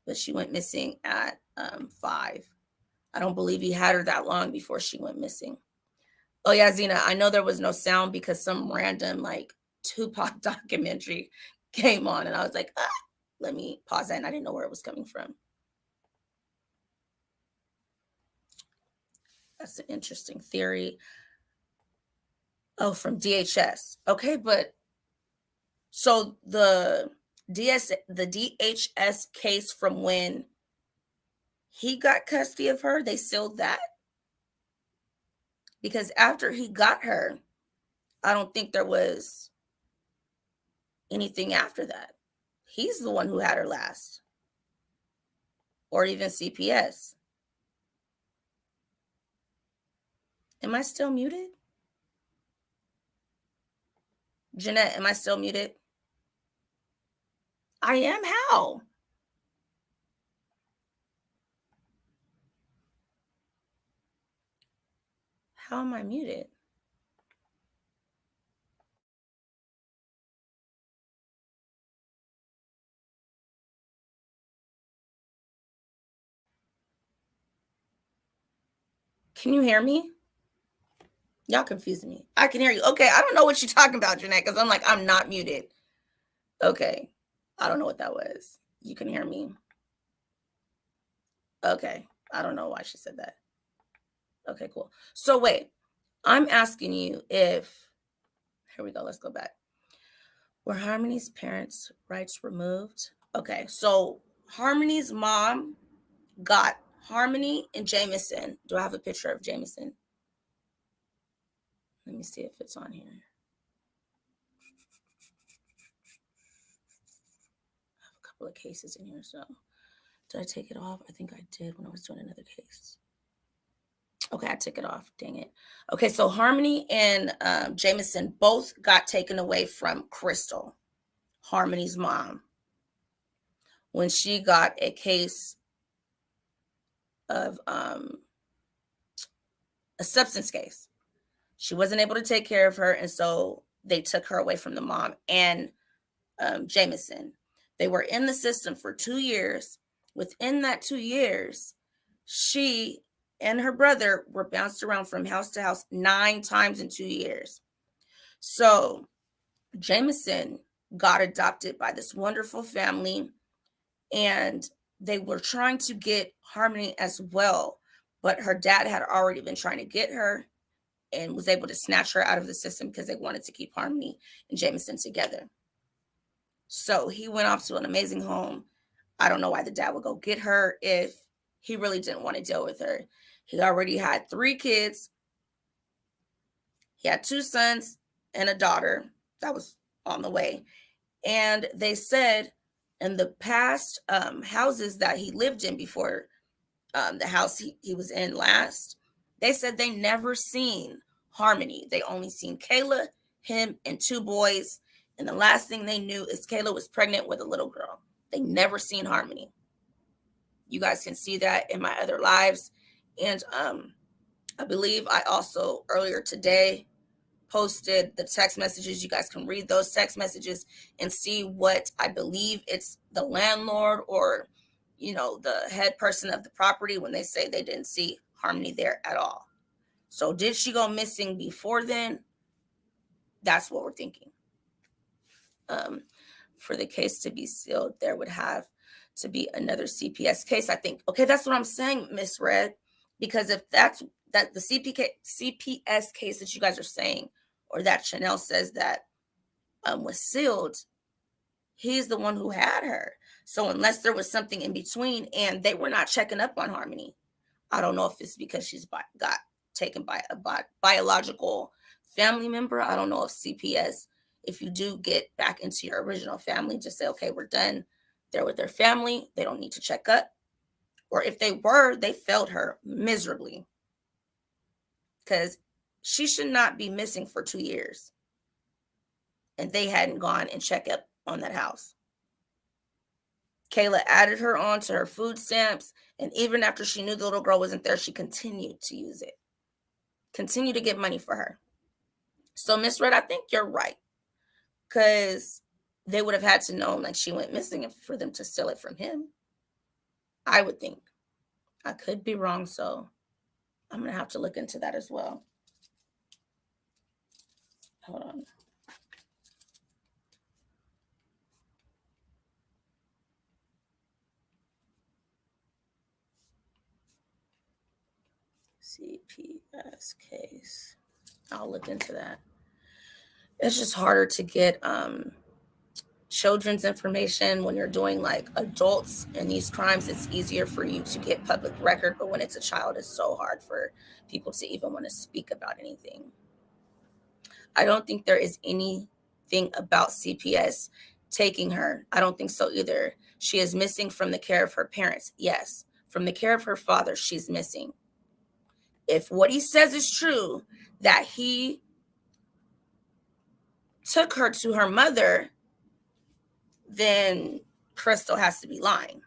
But she went missing at 5. I don't believe he had her that long before she went missing. Oh yeah, Zena, I know there was no sound because some random like Tupac documentary came on and I was like, let me pause that, and I didn't know where it was coming from. That's an interesting theory. Oh, from DHS. Okay, but so the the DHS case from when he got custody of her, they sealed that. Because after he got her, I don't think there was anything after that. He's the one who had her last. Or even CPS. Am I still muted? Jeanette, am I still muted? I am? How? How am I muted? Can you hear me? Y'all confusing me. I can hear you. Okay, I don't know what you're talking about, Jeanette, because I'm like, I'm not muted. Okay, I don't know what that was. You can hear me? Okay, I don't know why she said that. Okay, cool. So wait, I'm asking you if, here we go, let's go back. Were Harmony's parents' rights removed? Okay, so Harmony's mom got Harmony and Jameson. Do I have a picture of Jameson? Let me see if it's on here. I have a couple of cases in here, so did I take it off? I think I did when I was doing another case. Okay, I took it off. Dang it. Okay, so Harmony and Jameson both got taken away from Crystal, Harmony's mom, when she got a case of a substance case. She wasn't able to take care of her, and so they took her away from the mom and Jameson. They were in the system for 2 years. Within that 2 years, she and her brother were bounced around from house to house 9 times in 2 years. So Jameson got adopted by this wonderful family, and they were trying to get Harmony as well, but her dad had already been trying to get her and was able to snatch her out of the system because they wanted to keep Harmony and Jameson together. So he went off to an amazing home. I don't know why the dad would go get her if he really didn't want to deal with her. He already had 3 kids. He had 2 sons and a daughter that was on the way. And they said in the past houses that he lived in before the house he was in last, they said they never seen Harmony. They only seen Kayla, him, and 2 boys. And the last thing they knew is Kayla was pregnant with a little girl. They never seen Harmony. You guys can see that in my other lives. And I believe I also earlier today posted the text messages. You guys can read those text messages and see what I believe it's the landlord or, the head person of the property when they say they didn't see Harmony there at all. So did she go missing before then? That's what we're thinking. For the case to be sealed, there would have to be another CPS case, I think. Okay, that's what I'm saying, Miss Red. Because if that's the CPS case that you guys are saying, or that Chanel says that was sealed, he's the one who had her. So unless there was something in between and they were not checking up on Harmony, I don't know if it's because she's got taken by a biological family member. I don't know if CPS, if you do get back into your original family, just say, okay, we're done. They're with their family. They don't need to check up. Or if they were, they failed her miserably. Because she should not be missing for 2 years. And they hadn't gone and checked up on that house. Kayla added her on to her food stamps. And even after she knew the little girl wasn't there, she continued to use it. Continue to get money for her. So Miss Red, I think you're right. Because they would have had to know like she went missing for them to steal it from him. I would think. I could be wrong, so I'm going to have to look into that as well. Hold on. CPS case. I'll look into that. It's just harder to get children's information. When you're doing like adults in these crimes, it's easier for you to get public record, but when it's a child, it's so hard for people to even want to speak about anything. I don't think there is anything about CPS taking her. I don't think so either. She is missing from the care of her parents. Yes. From the care of her father, she's missing. If what he says is true, that he took her to her mother, then Crystal has to be lying.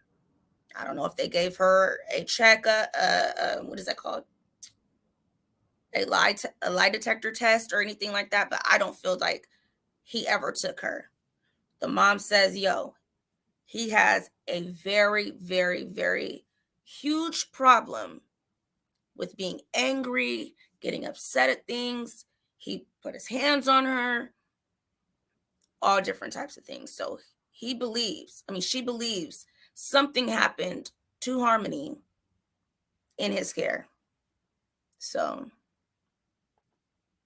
I don't know if they gave her a check, what is that called? A lie detector test or anything like that, but I don't feel like he ever took her. The mom says, yo, he has a very, very, very huge problem with being angry, getting upset at things. He put his hands on her, all different types of things. So she believes something happened to Harmony in his care. So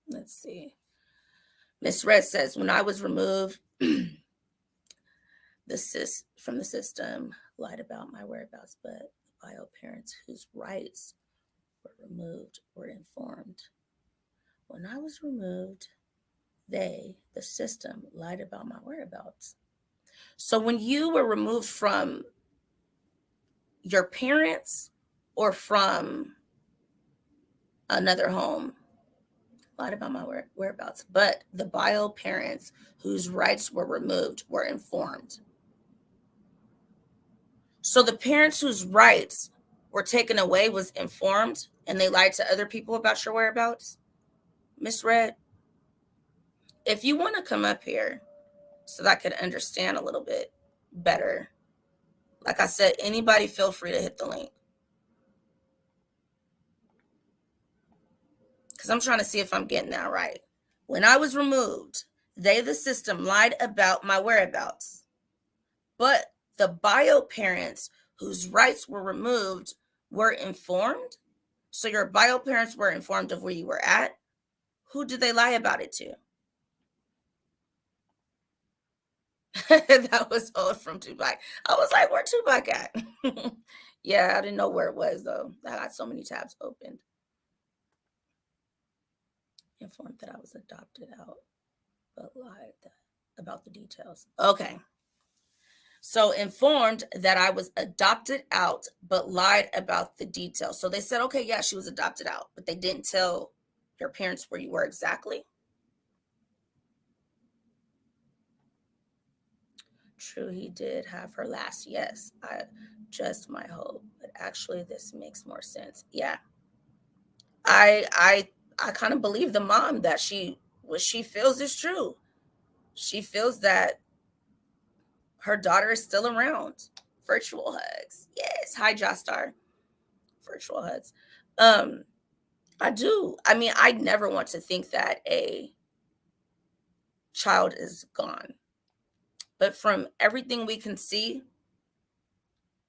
let's see. Miss Red says, when I was removed from the system, lied about my whereabouts, but the bio parents whose rights were removed were informed. When I was removed, the system, lied about my whereabouts. So when you were removed from your parents or from another home, lied about my whereabouts, but the bio parents whose rights were removed were informed. So the parents whose rights were taken away was informed, and they lied to other people about your whereabouts. Miss Red, if you want to come up here so that I could understand a little bit better, like I said, anybody feel free to hit the link. Because I'm trying to see if I'm getting that right. When I was removed, the system, lied about my whereabouts. But the bio parents whose rights were removed were informed. So your bio parents were informed of where you were at. Who did they lie about it to? That was old from Tupac. I was like, where Tupac at? Yeah, I didn't know where it was though. I got so many tabs opened. Informed that I was adopted out, but lied about the details. Okay. So informed that I was adopted out, but lied about the details. So they said, okay, yeah, she was adopted out, but they didn't tell your parents where you were exactly. True, he did have her last. Yes, I just my hope, but actually, this makes more sense. Yeah, I kind of believe the mom that what she feels is true. She feels that her daughter is still around. Virtual hugs, yes. Hi, Jostar. Virtual hugs. Um, I do. I mean, I never want to think that a child is gone, but from everything we can see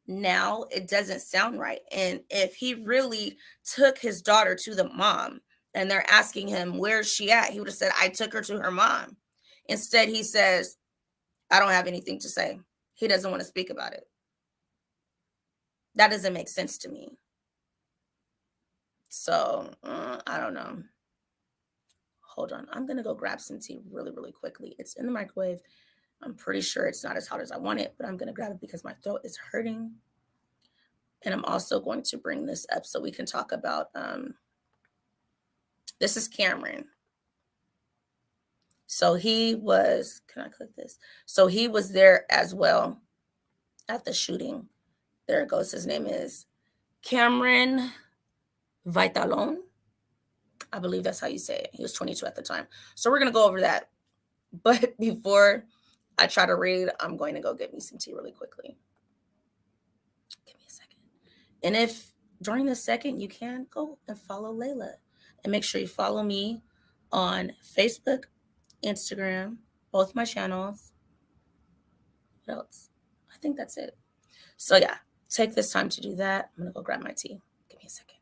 now, it doesn't sound right. And if he really took his daughter to the mom and they're asking him, where's she at? He would have said, I took her to her mom. Instead, he says, I don't have anything to say. He doesn't want to speak about it. That doesn't make sense to me. So, I don't know. Hold on. I'm going to go grab some tea really, really quickly. It's in the microwave. I'm pretty sure it's not as hot as I want it, but I'm going to grab it because my throat is hurting. And I'm also going to bring this up so we can talk about, this is Cameron. So he was, can I click this? So he was there as well at the shooting. There it goes. His name is Cameron Vitalon. I believe that's how you say it. He was 22 at the time. So we're going to go over that. But before I try to read, I'm going to go get me some tea really quickly. Give me a second. And if during the second you can, go and follow Layla. And make sure you follow me on Facebook, Instagram, both my channels. What else? I think that's it. So yeah, take this time to do that. I'm going to go grab my tea. Give me a second.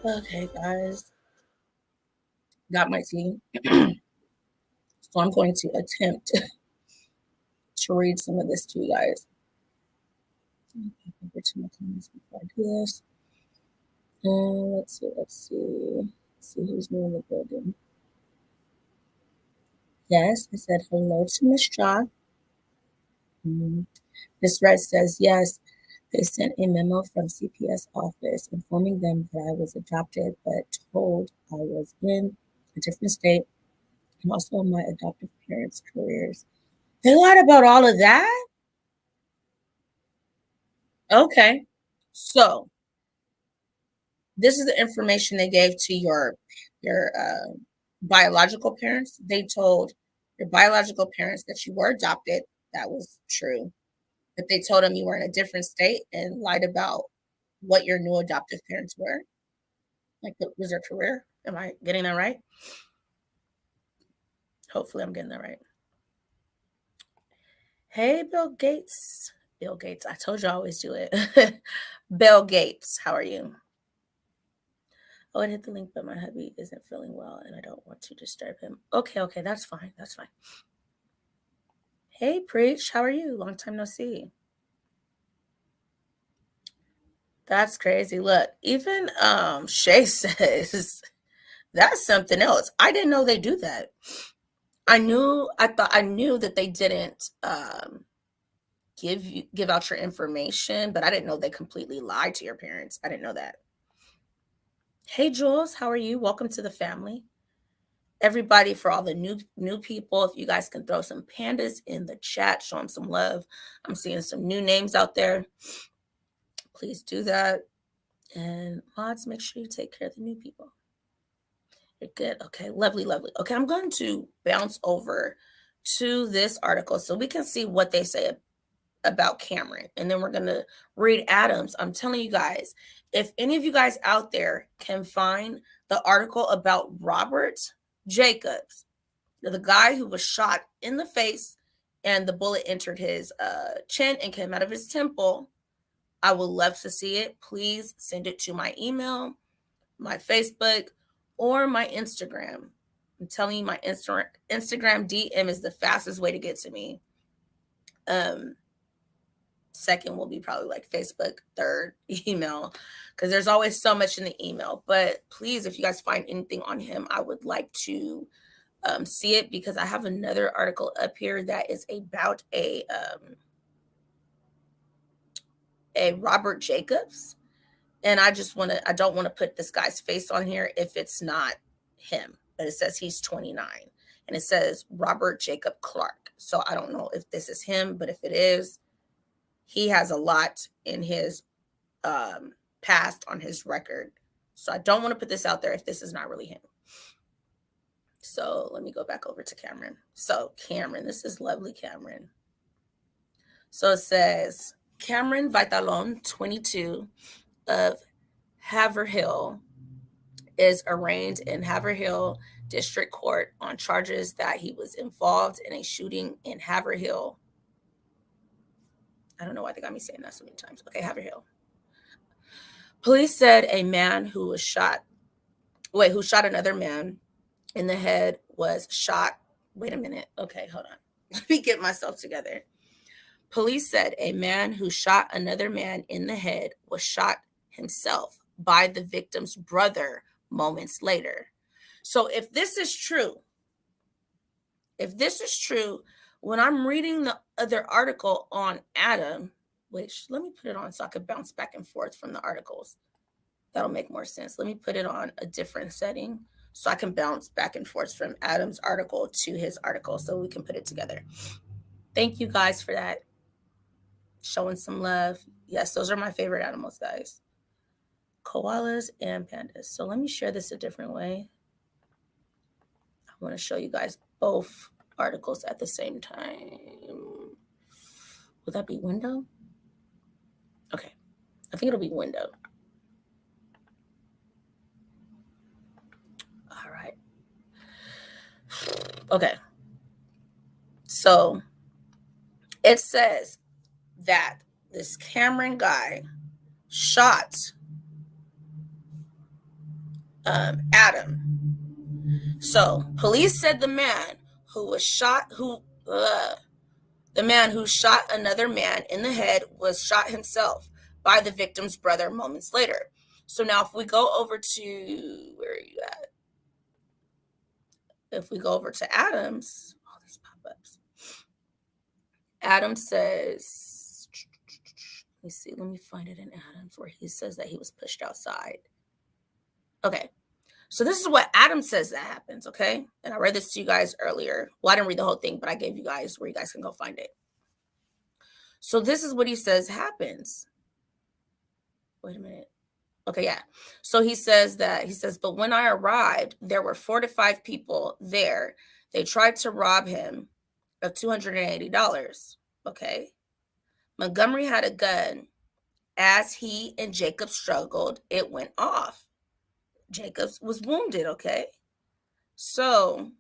Okay, guys, got my tea. So I'm going to attempt to read some of this to you guys. Let me pop over to my comments before I do this. Let's see. Let's see who's new in the building. Yes, I said hello to Miss Shaw. Miss Red says, yes, they sent a memo from CPS office informing them that I was adopted, but told I was in a different state and also my adoptive parents' careers. They lied about all of that? Okay. So this is the information they gave to your biological parents. They told your biological parents that you were adopted. That was true. But they told them you were in a different state and lied about what your new adoptive parents were. Like, what was their career? Am I getting that right? Hopefully, I'm getting that right. Hey, Bill Gates. Bill Gates. I told you I always do it. Bill Gates, how are you? Oh, I hit the link, but my hubby isn't feeling well and I don't want to disturb him. Okay, that's fine. That's fine. Hey, Preach, how are you? Long time no see. That's crazy. Look, even Shay says that's something else. I didn't know they do that. I knew that they didn't give out your information, but I didn't know they completely lied to your parents. I didn't know that. Hey Jules, how are you? Welcome to the family. Everybody, for all the new people, if you guys can throw some pandas in the chat, show them some love. I'm seeing some new names out there. Please do that. And mods, make sure you take care of the new people. You're good. Okay, lovely. Okay, I'm going to bounce over to this article so we can see what they say about Cameron. And then we're going to read Adams. I'm telling you guys, if any of you guys out there can find the article about Robert Jacobs, the guy who was shot in the face and the bullet entered his chin and came out of his temple, I would love to see it. Please send it to my email, my Facebook, or my Instagram. I'm telling you, my Instagram DM is the fastest way to get to me. Second will be probably like Facebook, third email, because there's always so much in the email. But please, if you guys find anything on him, I would like to see it, because I have another article up here that is about a Robert Jacobs. And I don't want to put this guy's face on here if it's not him, but it says he's 29 and it says Robert Jacob Clark. So I don't know if this is him, but if it is, he has a lot in his past on his record So I don't want to put this out there if this is not really him. So let me go back over to Cameron. So Cameron, this is lovely Cameron. So it says, Cameron Vitalon, 22, of Haverhill, is arraigned in Haverhill District Court on charges that he was involved in a shooting in Haverhill. I don't know why they got me saying that so many times. Okay, Haverhill. Police said a man who shot another man in the head was shot. Wait a minute. Okay, hold on. Let me get myself together. Police said a man who shot another man in the head was shot himself by the victim's brother moments later. So if this is true, when I'm reading the other article on Adam, which let me put it on so I could bounce back and forth from the articles. That'll make more sense. Let me put it on a different setting so I can bounce back and forth from Adam's article to his article so we can put it together. Thank you guys for that. Showing some love. Yes, those are my favorite animals, guys. Koalas and pandas. So let me share this a different way. I want to show you guys both articles at the same time. Would that be window? Okay. I think it'll be window. All right. Okay. So it says that this Cameron guy shot Adam. So police said the man who shot another man in the head was shot himself by the victim's brother moments later. So now if we go over to, where are you at? If we go over to Adams, all these pop-ups. Adam says, let me see, let me find it in Adams where he says that he was pushed outside. Okay. So this is what Adam says that happens, okay? And I read this to you guys earlier. Well, I didn't read the whole thing, but I gave you guys where you guys can go find it. So this is what he says happens. Wait a minute. Okay, yeah. So he says, but when I arrived, there were 4 to 5 people there. They tried to rob him of $280, okay? Montgomery had a gun. As he and Jacob struggled, it went off. Jacobs was wounded, okay? So,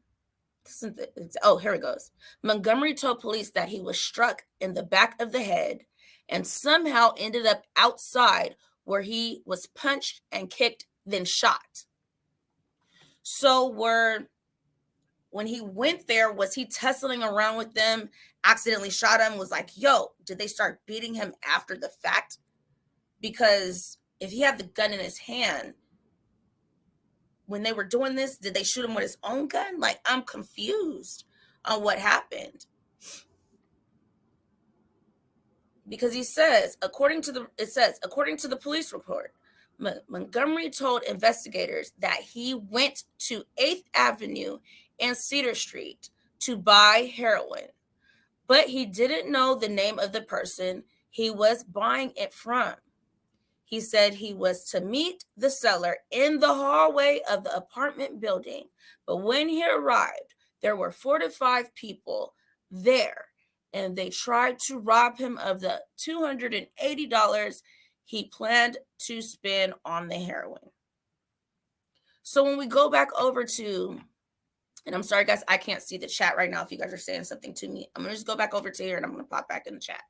here it goes. Montgomery told police that he was struck in the back of the head and somehow ended up outside where he was punched and kicked, then shot. So when he went there, was he tussling around with them, accidentally shot him, was like, yo, did they start beating him after the fact? Because if he had the gun in his hand, when they were doing this, did they shoot him with his own gun? Like, I'm confused on what happened. Because he says, according to the police report, Montgomery told investigators that he went to 8th Avenue and Cedar Street to buy heroin, but he didn't know the name of the person he was buying it from. He said he was to meet the seller in the hallway of the apartment building, but when he arrived, there were 4 to 5 people there, and they tried to rob him of the $280 he planned to spend on the heroin. So when we go back over to, and I'm sorry, guys, I can't see the chat right now if you guys are saying something to me. I'm going to just go back over to here, and I'm going to pop back in the chat.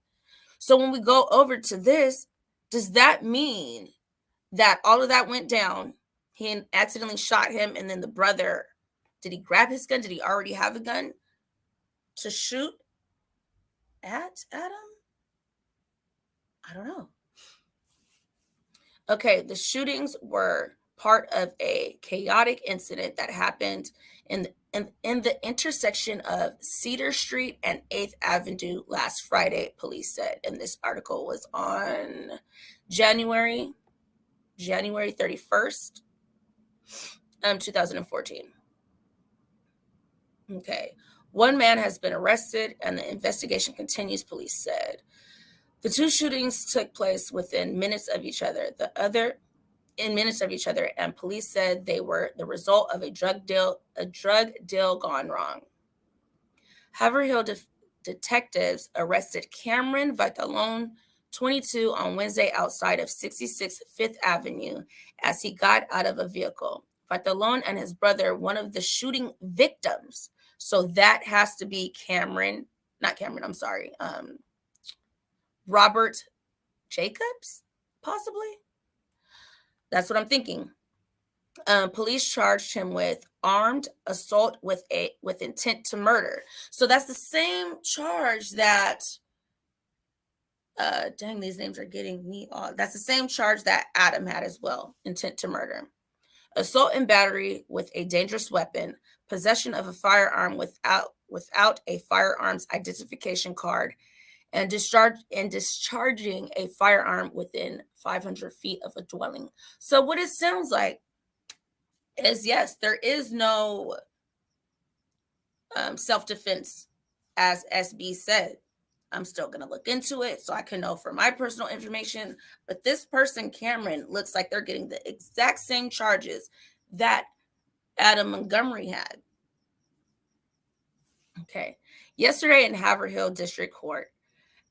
So when we go over to this, does that mean that all of that went down? He accidentally shot him, and then the brother, did he grab his gun? Did he already have a gun to shoot at Adam? I don't know. Okay, the shootings were part of a chaotic incident that happened in the intersection of Cedar Street and 8th Avenue last Friday, police said. And this article was on January 31st, 2014. Okay. One man has been arrested and the investigation continues, police said. The 2 shootings took place within minutes of each other. The other in minutes of each other, and police said they were the result of a drug deal gone wrong. Haverhill detectives arrested Cameron Vitallone, 22, on Wednesday outside of 66 Fifth Avenue as he got out of a vehicle. Vitallone and his brother, one of the shooting victims. So that has to be Robert Jacobs, possibly? That's what I'm thinking. Police charged him with armed assault with intent to murder. So that's the same charge that dang, these names are getting me off. That's the same charge that Adam had as well, intent to murder. Assault and battery with a dangerous weapon, possession of a firearm without a firearms identification card, and discharging a firearm within 500 feet of a dwelling. So what it sounds like is, yes, there is no self-defense, as SB said. I'm still going to look into it so I can know for my personal information. But this person, Cameron, looks like they're getting the exact same charges that Adam Montgomery had. Okay. Yesterday in Haverhill District Court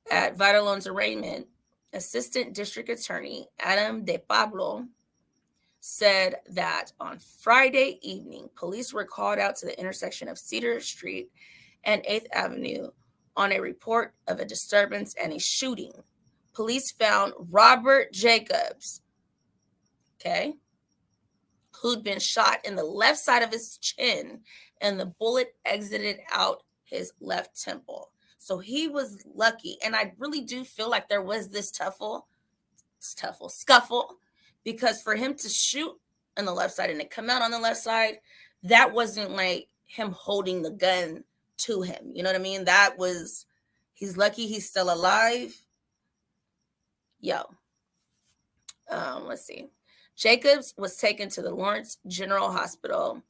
at Vitallone's arraignment, Assistant District Attorney Adam De Pablo said that on Friday evening, police were called out to the intersection of Cedar Street and 8th Avenue on a report of a disturbance and a shooting. Police found Robert Jacobs, who'd been shot in the left side of his chin, and the bullet exited out his left temple. So he was lucky. And I really do feel like there was this scuffle, because for him to shoot on the left side and it come out on the left side, that wasn't like him holding the gun to him. You know what I mean? He's lucky he's still alive. Let's see. Jacobs was taken to the Lawrence General Hospital,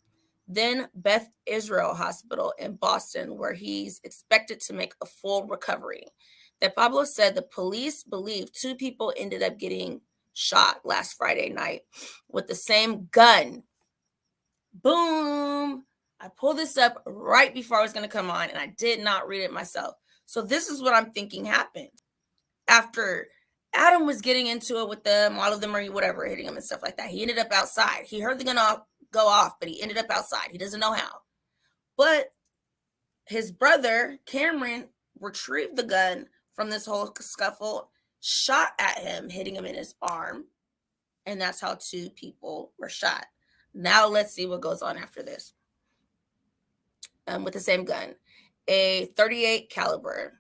then Beth Israel Hospital in Boston, where he's expected to make a full recovery. That Pablo said the police believe 2 people ended up getting shot last Friday night with the same gun. Boom. I pulled this up right before I was going to come on, and I did not read it myself. So this is what I'm thinking happened. After Adam was getting into it with them, all of them or whatever, hitting him and stuff like that, he ended up outside. He heard the gun go off, but he ended up outside. He doesn't know how. But his brother, Cameron, retrieved the gun from this whole scuffle, shot at him, hitting him in his arm, and that's how 2 people were shot. Now let's see what goes on after this. With the same gun, a .38 caliber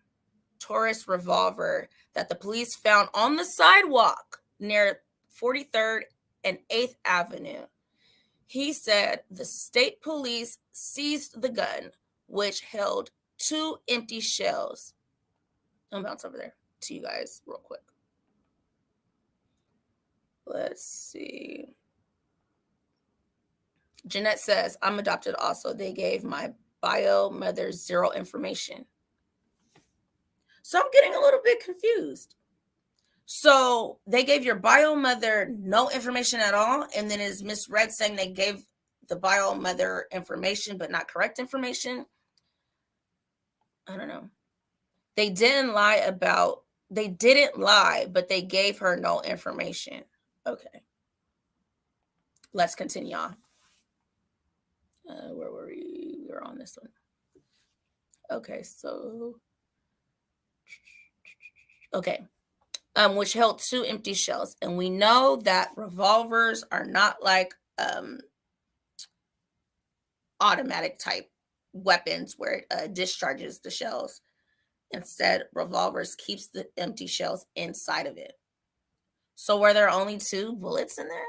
Taurus revolver that the police found on the sidewalk near 43rd and 8th Avenue. He said the state police seized the gun, which held 2 empty shells. I'll bounce over there to you guys real quick. Let's see. Jeanette says, I'm adopted also. They gave my bio mother 0 information. So I'm getting a little bit confused. So they gave your bio mother no information at all, and then is misread saying they gave the bio mother information but not correct information? I don't know. They didn't lie, but they gave her no information. Okay. Let's continue on. Where were we? We were on this one. Okay, so which held 2 empty shells. And we know that revolvers are not like automatic type weapons where it discharges the shells. Instead, revolvers keeps the empty shells inside of it. So were there only 2 bullets in there?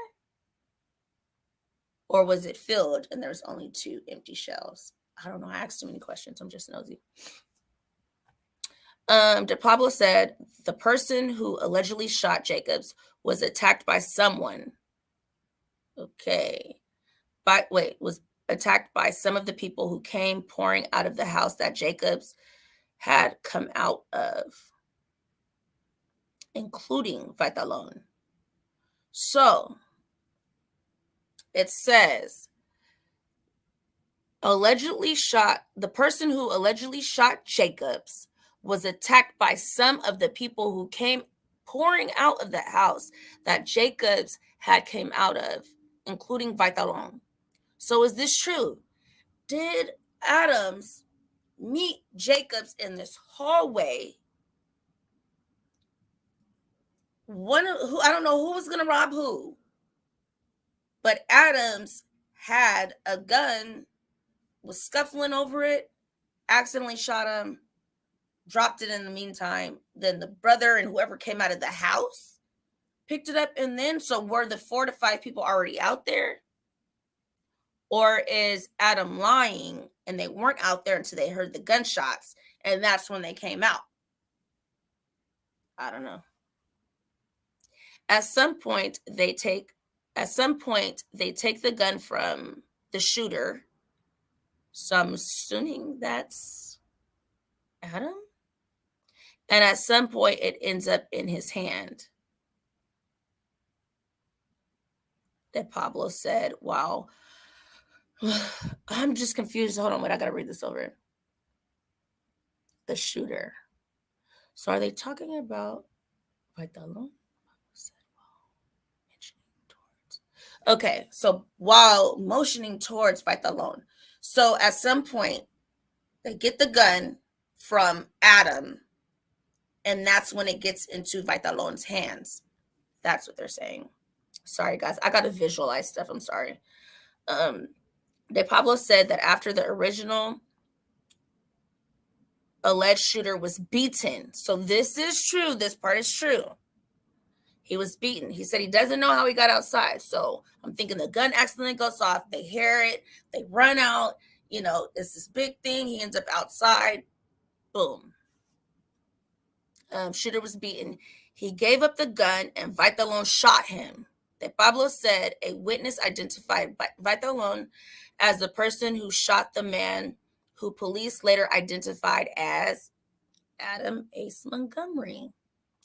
Or was it filled and there's only 2 empty shells? I don't know. I asked too many questions. I'm just nosy. De Pablo said the person who allegedly shot Jacobs was attacked by someone. Was attacked by some of the people who came pouring out of the house that Jacobs had come out of, including Vitallone. So it says, the person who allegedly shot Jacobs was attacked by some of the people who came pouring out of the house that Jacobs had came out of, including Vitalon. So is this true? Did Adams meet Jacobs in this hallway? I don't know who was going to rob who, but Adams had a gun, was scuffling over it, accidentally shot him, dropped it in the meantime. Then the brother and whoever came out of the house picked it up. And then, so were the 4 to 5 people already out there? Or is Adam lying and they weren't out there until they heard the gunshots and that's when they came out? I don't know. At some point, they take the gun from the shooter. So I'm assuming that's Adam. And at some point, it ends up in his hand. That Pablo said, wow. I'm just confused. Hold on, wait, I got to read this over. The shooter. So are they talking about Vitalon? Okay, so while motioning towards Vitalon. So at some point, they get the gun from Adam, and that's when it gets into Vitalon's hands. That's what they're saying. Sorry, guys. I got to visualize stuff. I'm sorry. De Pablo said that after the original alleged shooter was beaten. So this is true. This part is true. He was beaten. He said he doesn't know how he got outside. So I'm thinking the gun accidentally goes off. They hear it. They run out. You know, it's this big thing. He ends up outside. Boom. Shooter was beaten. He gave up the gun and Vitalon shot him. De Pablo said a witness identified Vitalon as the person who shot the man who police later identified as Adam Ace Montgomery.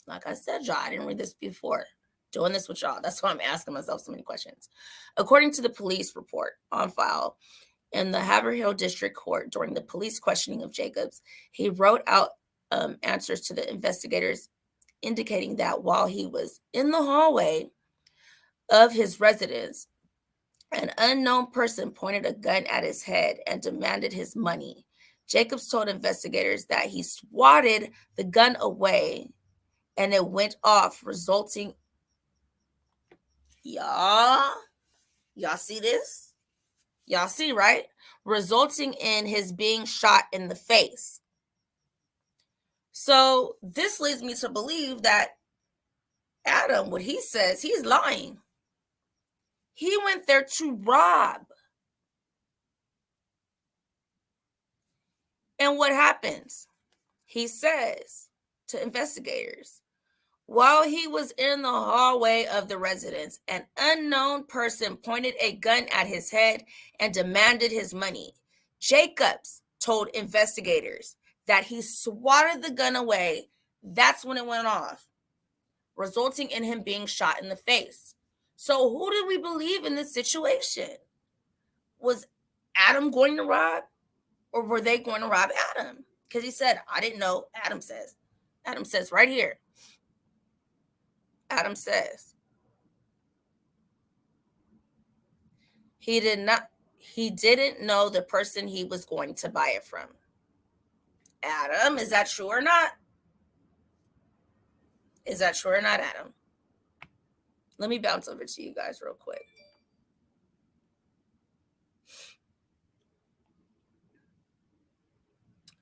Like I said, y'all, I didn't read this before. Doing this with y'all. That's why I'm asking myself so many questions. According to the police report on file in the Haverhill District Court during the police questioning of Jacobs, he wrote out answers to the investigators indicating that while he was in the hallway of his residence, an unknown person pointed a gun at his head and demanded his money. Jacobs told investigators that he swatted the gun away and it went off, resulting... Y'all see this? Y'all see, right? Resulting in his being shot in the face. So this leads me to believe that Adam, what he says, he's lying. He went there to rob. And what happens? He says to investigators, while he was in the hallway of the residence, an unknown person pointed a gun at his head and demanded his money. Jacobs told investigators that he swatted the gun away. That's when it went off, resulting in him being shot in the face. So who did we believe in this situation? Was Adam going to rob, or were they going to rob Adam? Because he said, I didn't know. Adam says right here. Adam says he didn't know the person he was going to buy it from. Adam, is that true or not? Is that true or not, Adam? Let me bounce over to you guys real quick.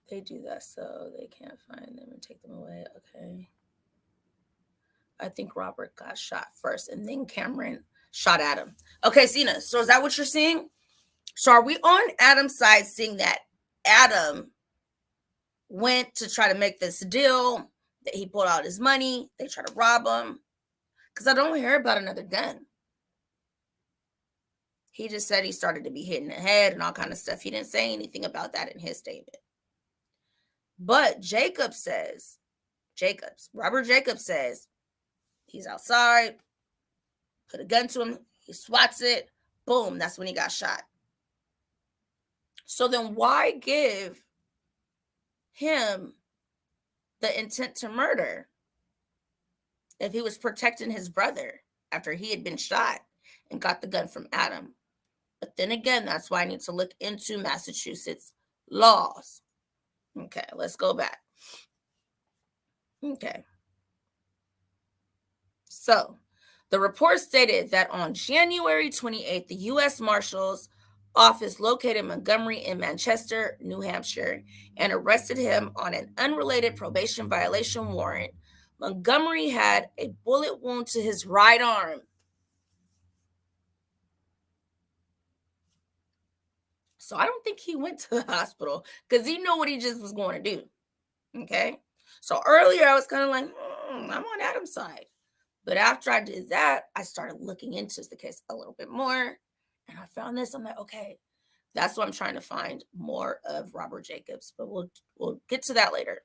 They do that so they can't find them and take them away. Okay. I think Robert got shot first and then Cameron shot Adam. Okay, Cena. So is that what you're seeing? So are we on Adam's side seeing that Adam went to try to make this deal, that he pulled out his money, they try to rob him? Because I don't hear about another gun. He just said he started to be hit in the head and all kind of stuff. He didn't say anything about that in his statement. But Robert Jacobs says, he's outside, put a gun to him, he swats it, boom, that's when he got shot. So then why give him the intent to murder if he was protecting his brother after he had been shot and got the gun from Adam? But then again, that's why I need to look into Massachusetts laws. Okay, let's go back. Okay. So the report stated that on January 28th, the U.S. Marshal's office located Montgomery in Manchester, New Hampshire, and arrested him on an unrelated probation violation warrant. Montgomery had a bullet wound to his right arm. So I don't think he went to the hospital because he knew what he just was going to do. Okay. So earlier I was kind of like, I'm on Adam's side. But after I did that, I started looking into the case a little bit more. And I found this. I'm like, okay, that's what I'm trying to find more of Robert Jacobs. But we'll get to that later.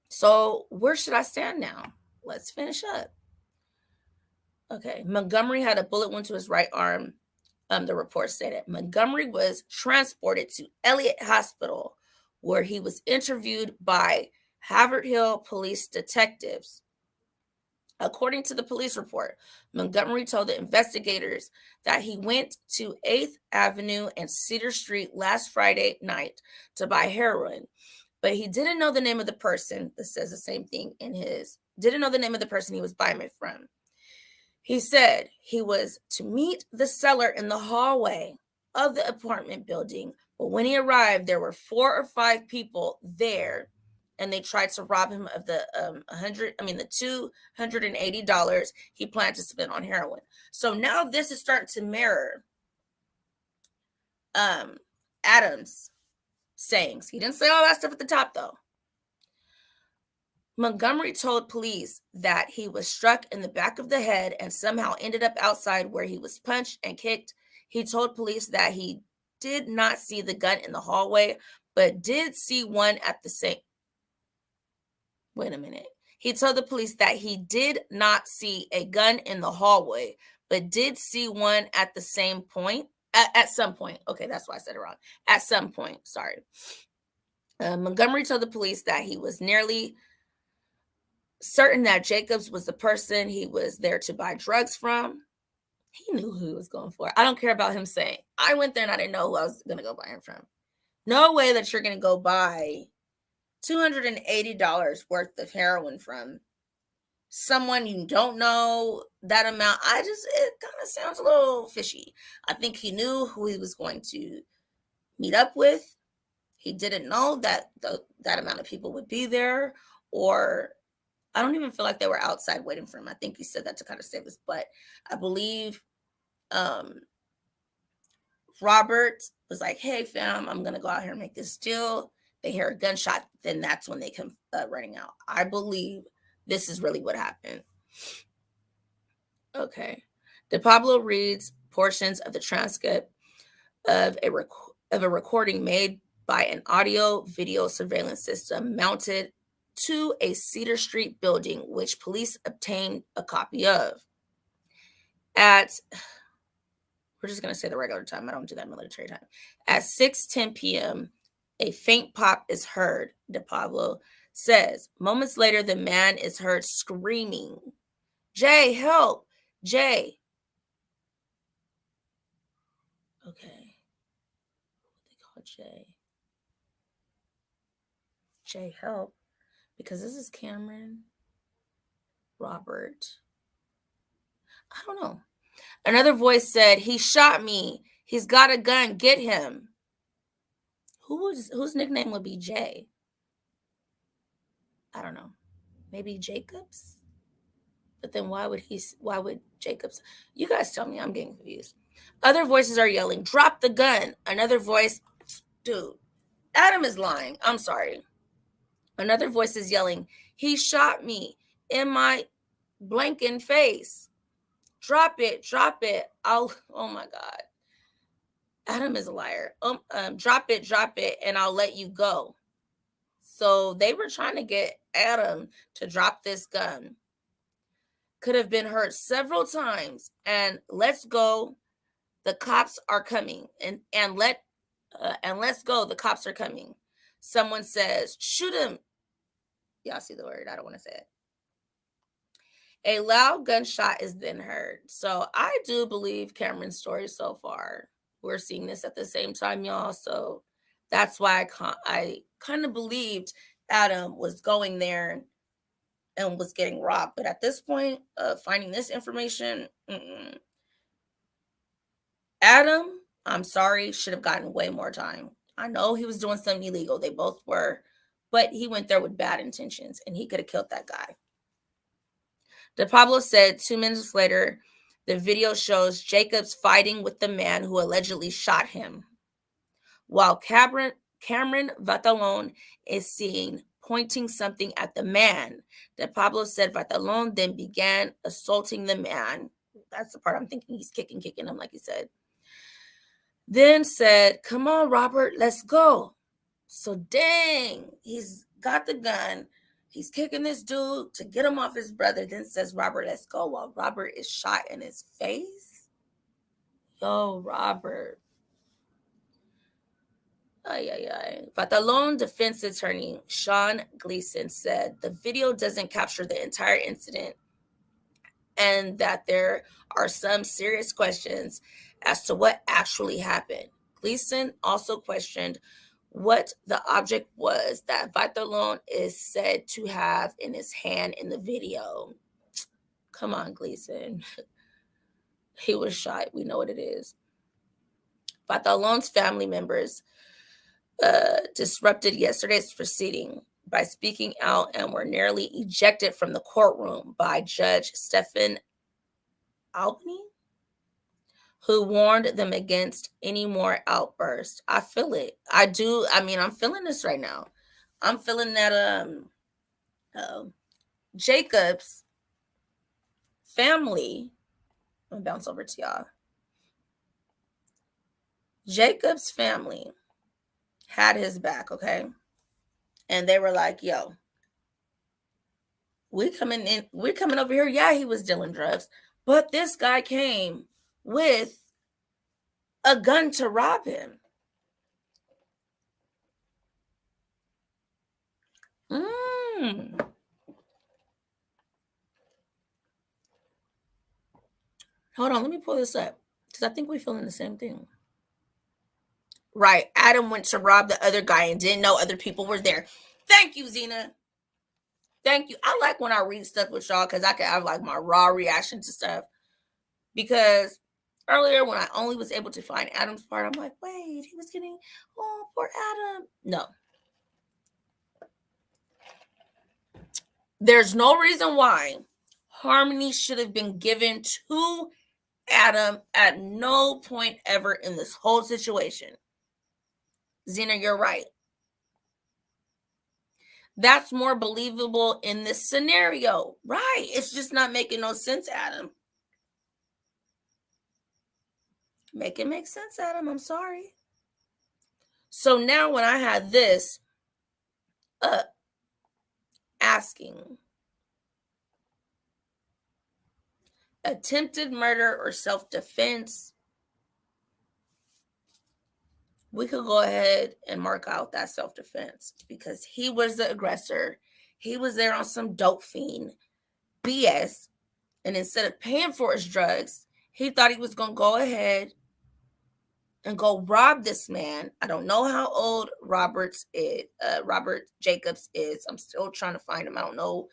So where should I stand now? Let's finish up. Okay. Montgomery had a bullet wound to his right arm. The report stated Montgomery was transported to Elliott Hospital, where he was interviewed by Haverhill police detectives. According to the police report, Montgomery told the investigators that he went to 8th Avenue and Cedar Street last Friday night to buy heroin, but he didn't know the name of the person. This says the same thing in his, didn't know the name of the person he was buying it from. He said he was to meet the seller in the hallway of the apartment building, but when he arrived, there were 4 or 5 people there, and they tried to rob him of the $280 he planned to spend on heroin. So now this is starting to mirror Adam's sayings. He didn't say all that stuff at the top, though. Montgomery told police that he was struck in the back of the head and somehow ended up outside where he was punched and kicked. He told police that he did not see the gun in the hallway, but did see one at the same... Wait a minute. He told the police that he did not see a gun in the hallway, but did see one at the same point. At some point. Okay, that's why I said it wrong. At some point, sorry. Montgomery told the police that he was nearly certain that Jacobs was the person he was there to buy drugs from. He knew who he was going for. I don't care about him saying, I went there and I didn't know who I was going to go buy him from. No way that you're going to go buy $280 worth of heroin from someone you don't know that amount. It kind of sounds a little fishy. I think he knew who he was going to meet up with. He didn't know that that amount of people would be there, or I don't even feel like they were outside waiting for him. I think he said that to kind of save his butt. I believe Robert was like, hey, fam, I'm going to go out here and make this deal. They hear a gunshot, then that's when they come running out. I believe this is really what happened. Okay. DePablo reads portions of the transcript of a recording made by an audio-video surveillance system mounted to a Cedar Street building, which police obtained a copy of. We're just going to say the regular time. I don't do that military time. At 6:10 p.m., a faint pop is heard, DePablo says. Moments later, the man is heard screaming, Jay, help, Jay. Okay. What they call Jay? Jay, help. Because this is Cameron, Robert. I don't know. Another voice said, he shot me. He's got a gun. Get him. Whose nickname would be Jay? I don't know. Maybe Jacobs? But then why would Jacobs? You guys tell me. I'm getting confused. Other voices are yelling, drop the gun. Another voice, dude, Adam is lying. I'm sorry. Another voice is yelling, he shot me in my blanking face. Drop it. Oh my God. Adam is a liar. Drop it, and I'll let you go. So they were trying to get Adam to drop this gun. Could have been heard several times. And let's go. the cops are coming, and let's go, the cops are coming. Someone says, shoot him. Y'all see the word, I don't want to say it. A loud gunshot is then heard. So I do believe Cameron's story so far. We're seeing this at the same time, y'all. So that's why I kind of believed Adam was going there and was getting robbed. But at this point, finding this information, Adam, I'm sorry, should have gotten way more time. I know he was doing something illegal. They both were. But he went there with bad intentions, and he could have killed that guy. De Pablo said 2 minutes later, the video shows Jacobs fighting with the man who allegedly shot him, while Cameron Vatalon is seen pointing something at the man. De Pablo said Vatalon then began assaulting the man. That's the part I'm thinking he's kicking him, like he said. Then said, come on, Robert, let's go. So dang, he's got the gun. He's kicking this dude to get him off his brother. Then says, Robert, let's go, while Robert is shot in his face. Yo, Robert. Fatalon defense attorney Sean Gleason said the video doesn't capture the entire incident and that there are some serious questions as to what actually happened. Gleason also questioned what the object was that Vatalon is said to have in his hand in the video. Come on, Gleason. He was shot. We know what it is. Vatalon's family members disrupted yesterday's proceeding by speaking out and were nearly ejected from the courtroom by Judge Stephen Albany, who warned them against any more outbursts. I feel it. I do. I mean, I'm feeling this right now. I'm feeling that Jacob's family, I'm gonna bounce over to y'all. Jacob's family had his back, okay? And they were like, yo, we're coming over here. Yeah, he was dealing drugs, but this guy came with a gun to rob him. Hold on, let me pull this up because I think we're feeling the same thing. Right, Adam went to rob the other guy and didn't know other people were there. Thank you, Zena. Thank you. I like when I read stuff with y'all because I can have like my raw reaction to stuff. Because earlier when I only was able to find Adam's part, I'm like, wait, he was getting, oh, poor Adam. No. There's no reason why Harmony should have been given to Adam at no point ever in this whole situation. Zena, you're right. That's more believable in this scenario. Right. It's just not making no sense, Adam. Make it make sense, Adam. I'm sorry. So now when I had this asking attempted murder or self-defense, we could go ahead and mark out that self-defense because he was the aggressor. He was there on some dope fiend BS. And instead of paying for his drugs, he thought he was going to go ahead and go rob this man. I don't know how old Robert Jacobs is. I'm still trying to find him. I don't know,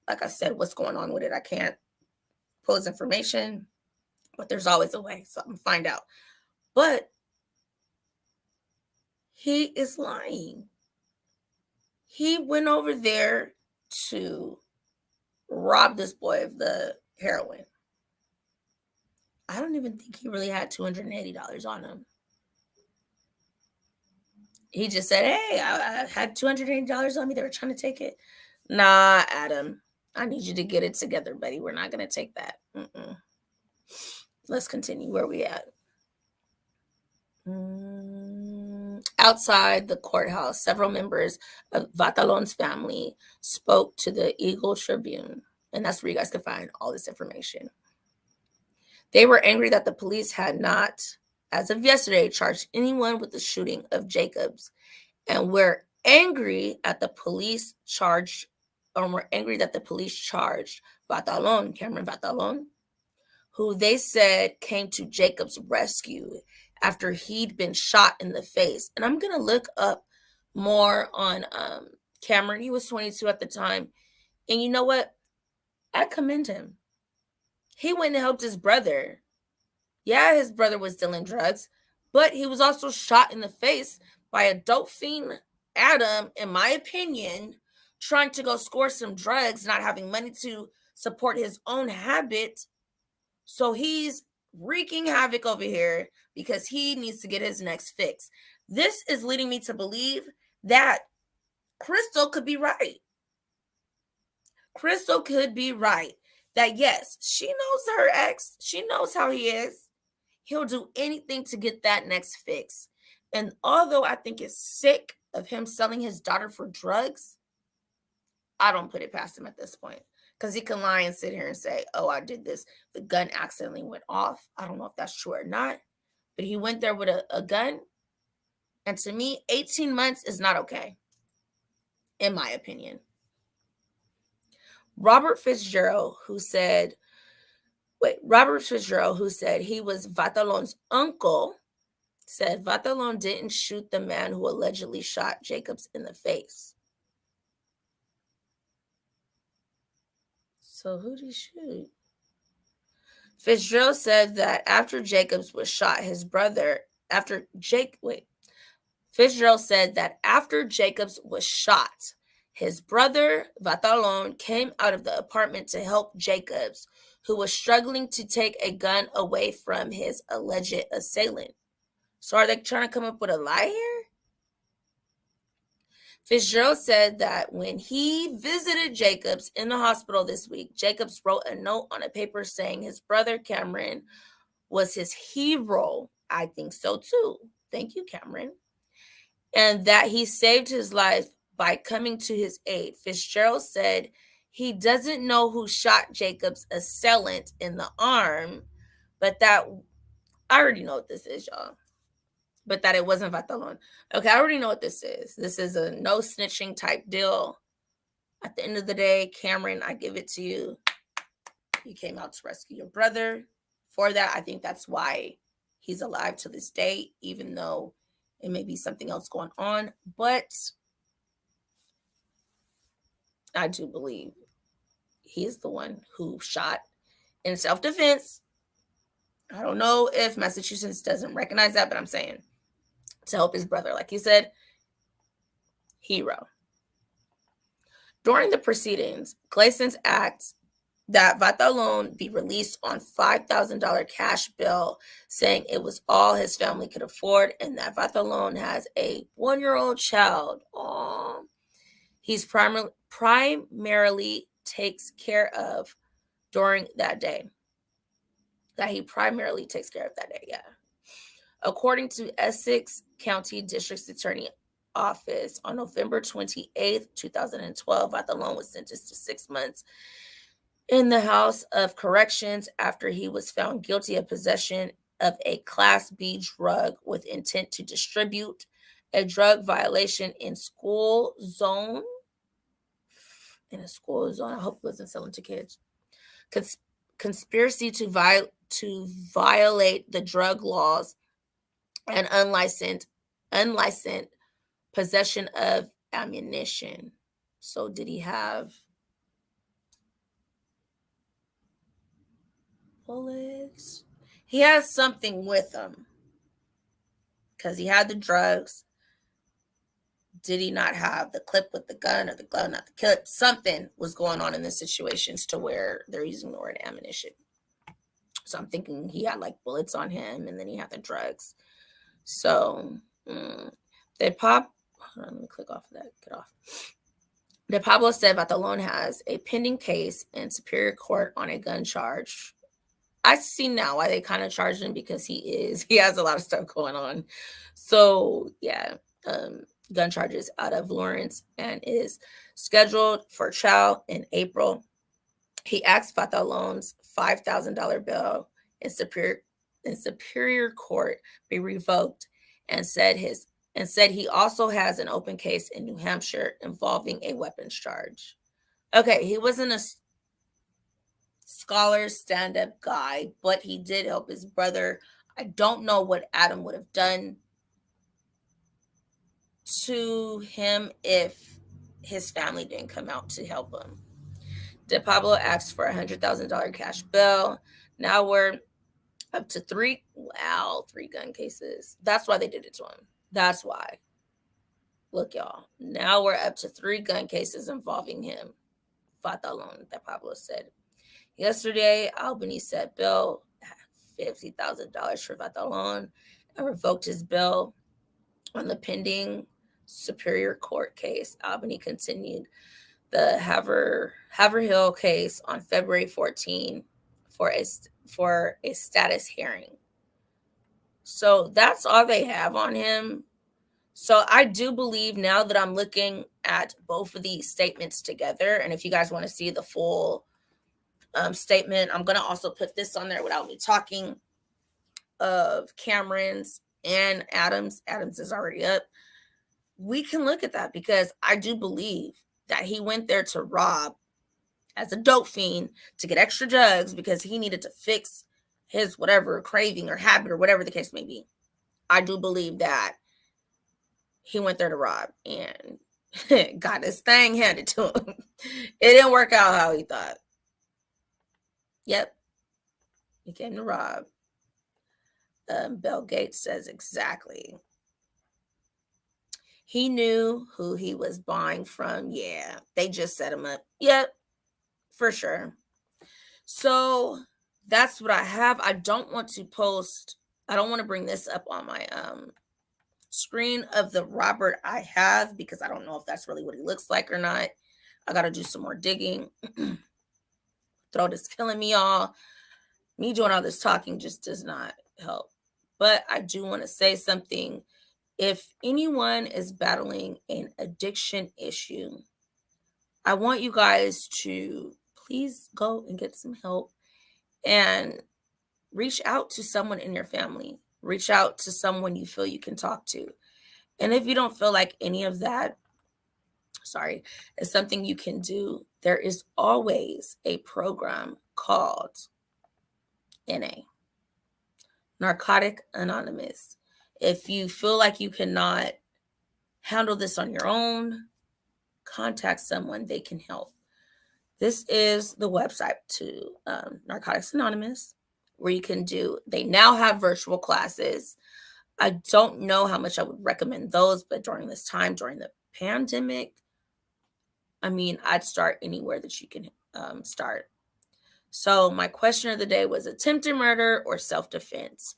like I said, what's going on with it. I can't pull his information, but there's always a way. So I'm going to find out. But he is lying. He went over there to rob this boy of the heroin. I don't even think he really had $280 on him. He just said, hey, I had $280 on me. They were trying to take it. Nah, Adam, I need you to get it together, buddy. We're not going to take that. Let's continue. Where are we at? Outside the courthouse, several members of Vatalon's family spoke to the Eagle Tribune, and that's where you guys can find all this information. They were angry that the police had not as of yesterday, charged anyone with the shooting of Jacobs. And we're angry at the police charged, or we're angry that the police charged Batalon, Cameron Batalon, who they said came to Jacob's rescue after he'd been shot in the face. And I'm going to look up more on Cameron. He was 22 at the time. And you know what? I commend him. He went and helped his brother. Yeah, his brother was dealing drugs, but he was also shot in the face by a dope fiend, Adam, in my opinion, trying to go score some drugs, not having money to support his own habit. So he's wreaking havoc over here because he needs to get his next fix. This is leading me to believe that Crystal could be right. Crystal could be right. That yes, she knows her ex. She knows how he is. He'll do anything to get that next fix. And although I think it's sick of him selling his daughter for drugs, I don't put it past him at this point. Because he can lie and sit here and say, oh, I did this. The gun accidentally went off. I don't know if that's true or not. But he went there with a gun. And to me, 18 months is not okay, in my opinion. Robert Fitzgerald, who said he was Vatalon's uncle, said Vatalon didn't shoot the man who allegedly shot Jacobs in the face. So who did he shoot? Fitzgerald said that after Jacobs was shot, Fitzgerald said that after Jacobs was shot, his brother, Vatalon, came out of the apartment to help Jacobs, who was struggling to take a gun away from his alleged assailant. So are they trying to come up with a lie here? Fitzgerald said that when he visited Jacobs in the hospital this week, Jacobs wrote a note on a paper saying his brother Cameron was his hero. I think so too. Thank you, Cameron. And that he saved his life by coming to his aid. Fitzgerald said he doesn't know who shot Jacob's assailant in the arm, but that I already know what this is, y'all. But that it wasn't Vatalon. Okay, I already know what this is. This is a no snitching type deal. At the end of the day, Cameron, I give it to you. You came out to rescue your brother. For that, I think that's why he's alive to this day, even though it may be something else going on. But I do believe he is the one who shot in self-defense. I don't know if Massachusetts doesn't recognize that, but I'm saying to help his brother. Like he said, hero. During the proceedings, Glasson's asked that Vatalon be released on $5,000 cash bail, saying it was all his family could afford and that Vatalon has a 1-year-old child. Aww. He's primarily takes care of during that day. That he primarily takes care of that day, yeah. According to Essex County District Attorney Office, on November 28th, 2012, Vatalon was sentenced to 6 months in the House of Corrections after he was found guilty of possession of a Class B drug with intent to distribute, a drug violation in school zone. In a school zone, I hope it wasn't selling to kids. Conspiracy to violate the drug laws and unlicensed possession of ammunition. So did he have bullets? He has something with him because he had the drugs. Did he not have the clip with the gun or the gun, not the clip? Something was going on in this situations to where they're using the word ammunition. So I'm thinking he had like bullets on him and then he had the drugs. So let me click off of that, get off. De Pablo said Vatalon has a pending case in Superior Court on a gun charge. I see now why they kind of charged him because he has a lot of stuff going on. So yeah, gun charges out of Lawrence and is scheduled for trial in April. He asked Vatalon's $5,000 bail in Superior in Superior Court be revoked, and said he also has an open case in New Hampshire involving a weapons charge. Okay, he wasn't a scholar stand-up guy, but he did help his brother. I don't know what Adam would have done to him if his family didn't come out to help him. De Pablo asked for $100,000 cash bail. Now we're up to three gun cases. That's why they did it to him. That's why. Look, y'all. Now we're up to 3 gun cases involving him. Fatalon, that Pablo said. Yesterday, Albany set bail $50,000 for Fatalon and revoked his bail on the pending Superior Court case. Albany continued the Haverhill case on February 14 for a status hearing. So that's all they have on him. So I do believe, now that I'm looking at both of these statements together, and if you guys want to see the full statement, I'm going to also put this on there without me talking, of Cameron's and Adams. Adams is already up. We can look at that, because I do believe that he went there to rob as a dope fiend to get extra drugs because he needed to fix his whatever craving or habit or whatever the case may be. I do believe that he went there to rob and got his thing handed to him. It didn't work out how he thought. Yep. He came to rob. Bill Gates says exactly. He knew who he was buying from. Yeah, they just set him up. Yep, for sure. So that's what I have. I don't want to bring this up on my screen of the Robert I have, because I don't know if that's really what he looks like or not. I got to do some more digging. Throat is killing me, y'all. Me doing all this talking just does not help. But I do want to say something. If anyone is battling an addiction issue, I want you guys to please go and get some help and reach out to someone in your family. Reach out to someone you feel you can talk to. And if you don't feel like any of that, is something you can do, there is always a program called NA, Narcotic Anonymous. If you feel like you cannot handle this on your own, contact someone. They can help. This is the website to Narcotics Anonymous, where you can they now have virtual classes. I don't know how much I would recommend those, but during this time, during the pandemic, I'd start anywhere that you can start. So my question of the day was attempted murder or self-defense.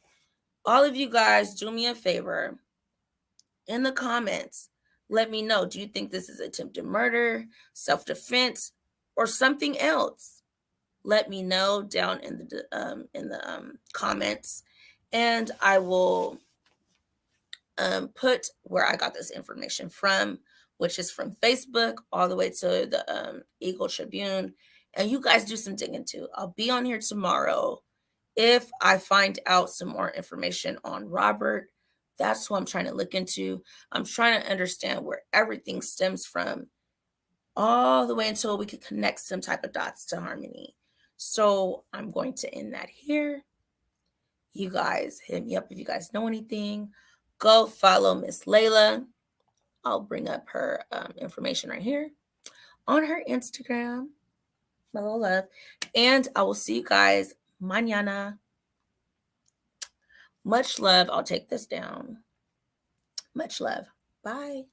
All of you guys, do me a favor. In the comments, let me know. Do you think this is attempted murder, self-defense, or something else? Let me know down in the comments, and I will put where I got this information from, which is from Facebook all the way to the Eagle Tribune. And you guys do some digging too. I'll be on here tomorrow. If I find out some more information on Robert, that's who I'm trying to look into. I'm trying to understand where everything stems from, all the way until we could connect some type of dots to Harmony. So I'm going to end that here. You guys hit me up if you guys know anything. Go follow Miss Layla. I'll bring up her information right here on her Instagram. My little love. And I will see you guys mañana. Much love. I'll take this down. Much love. Bye.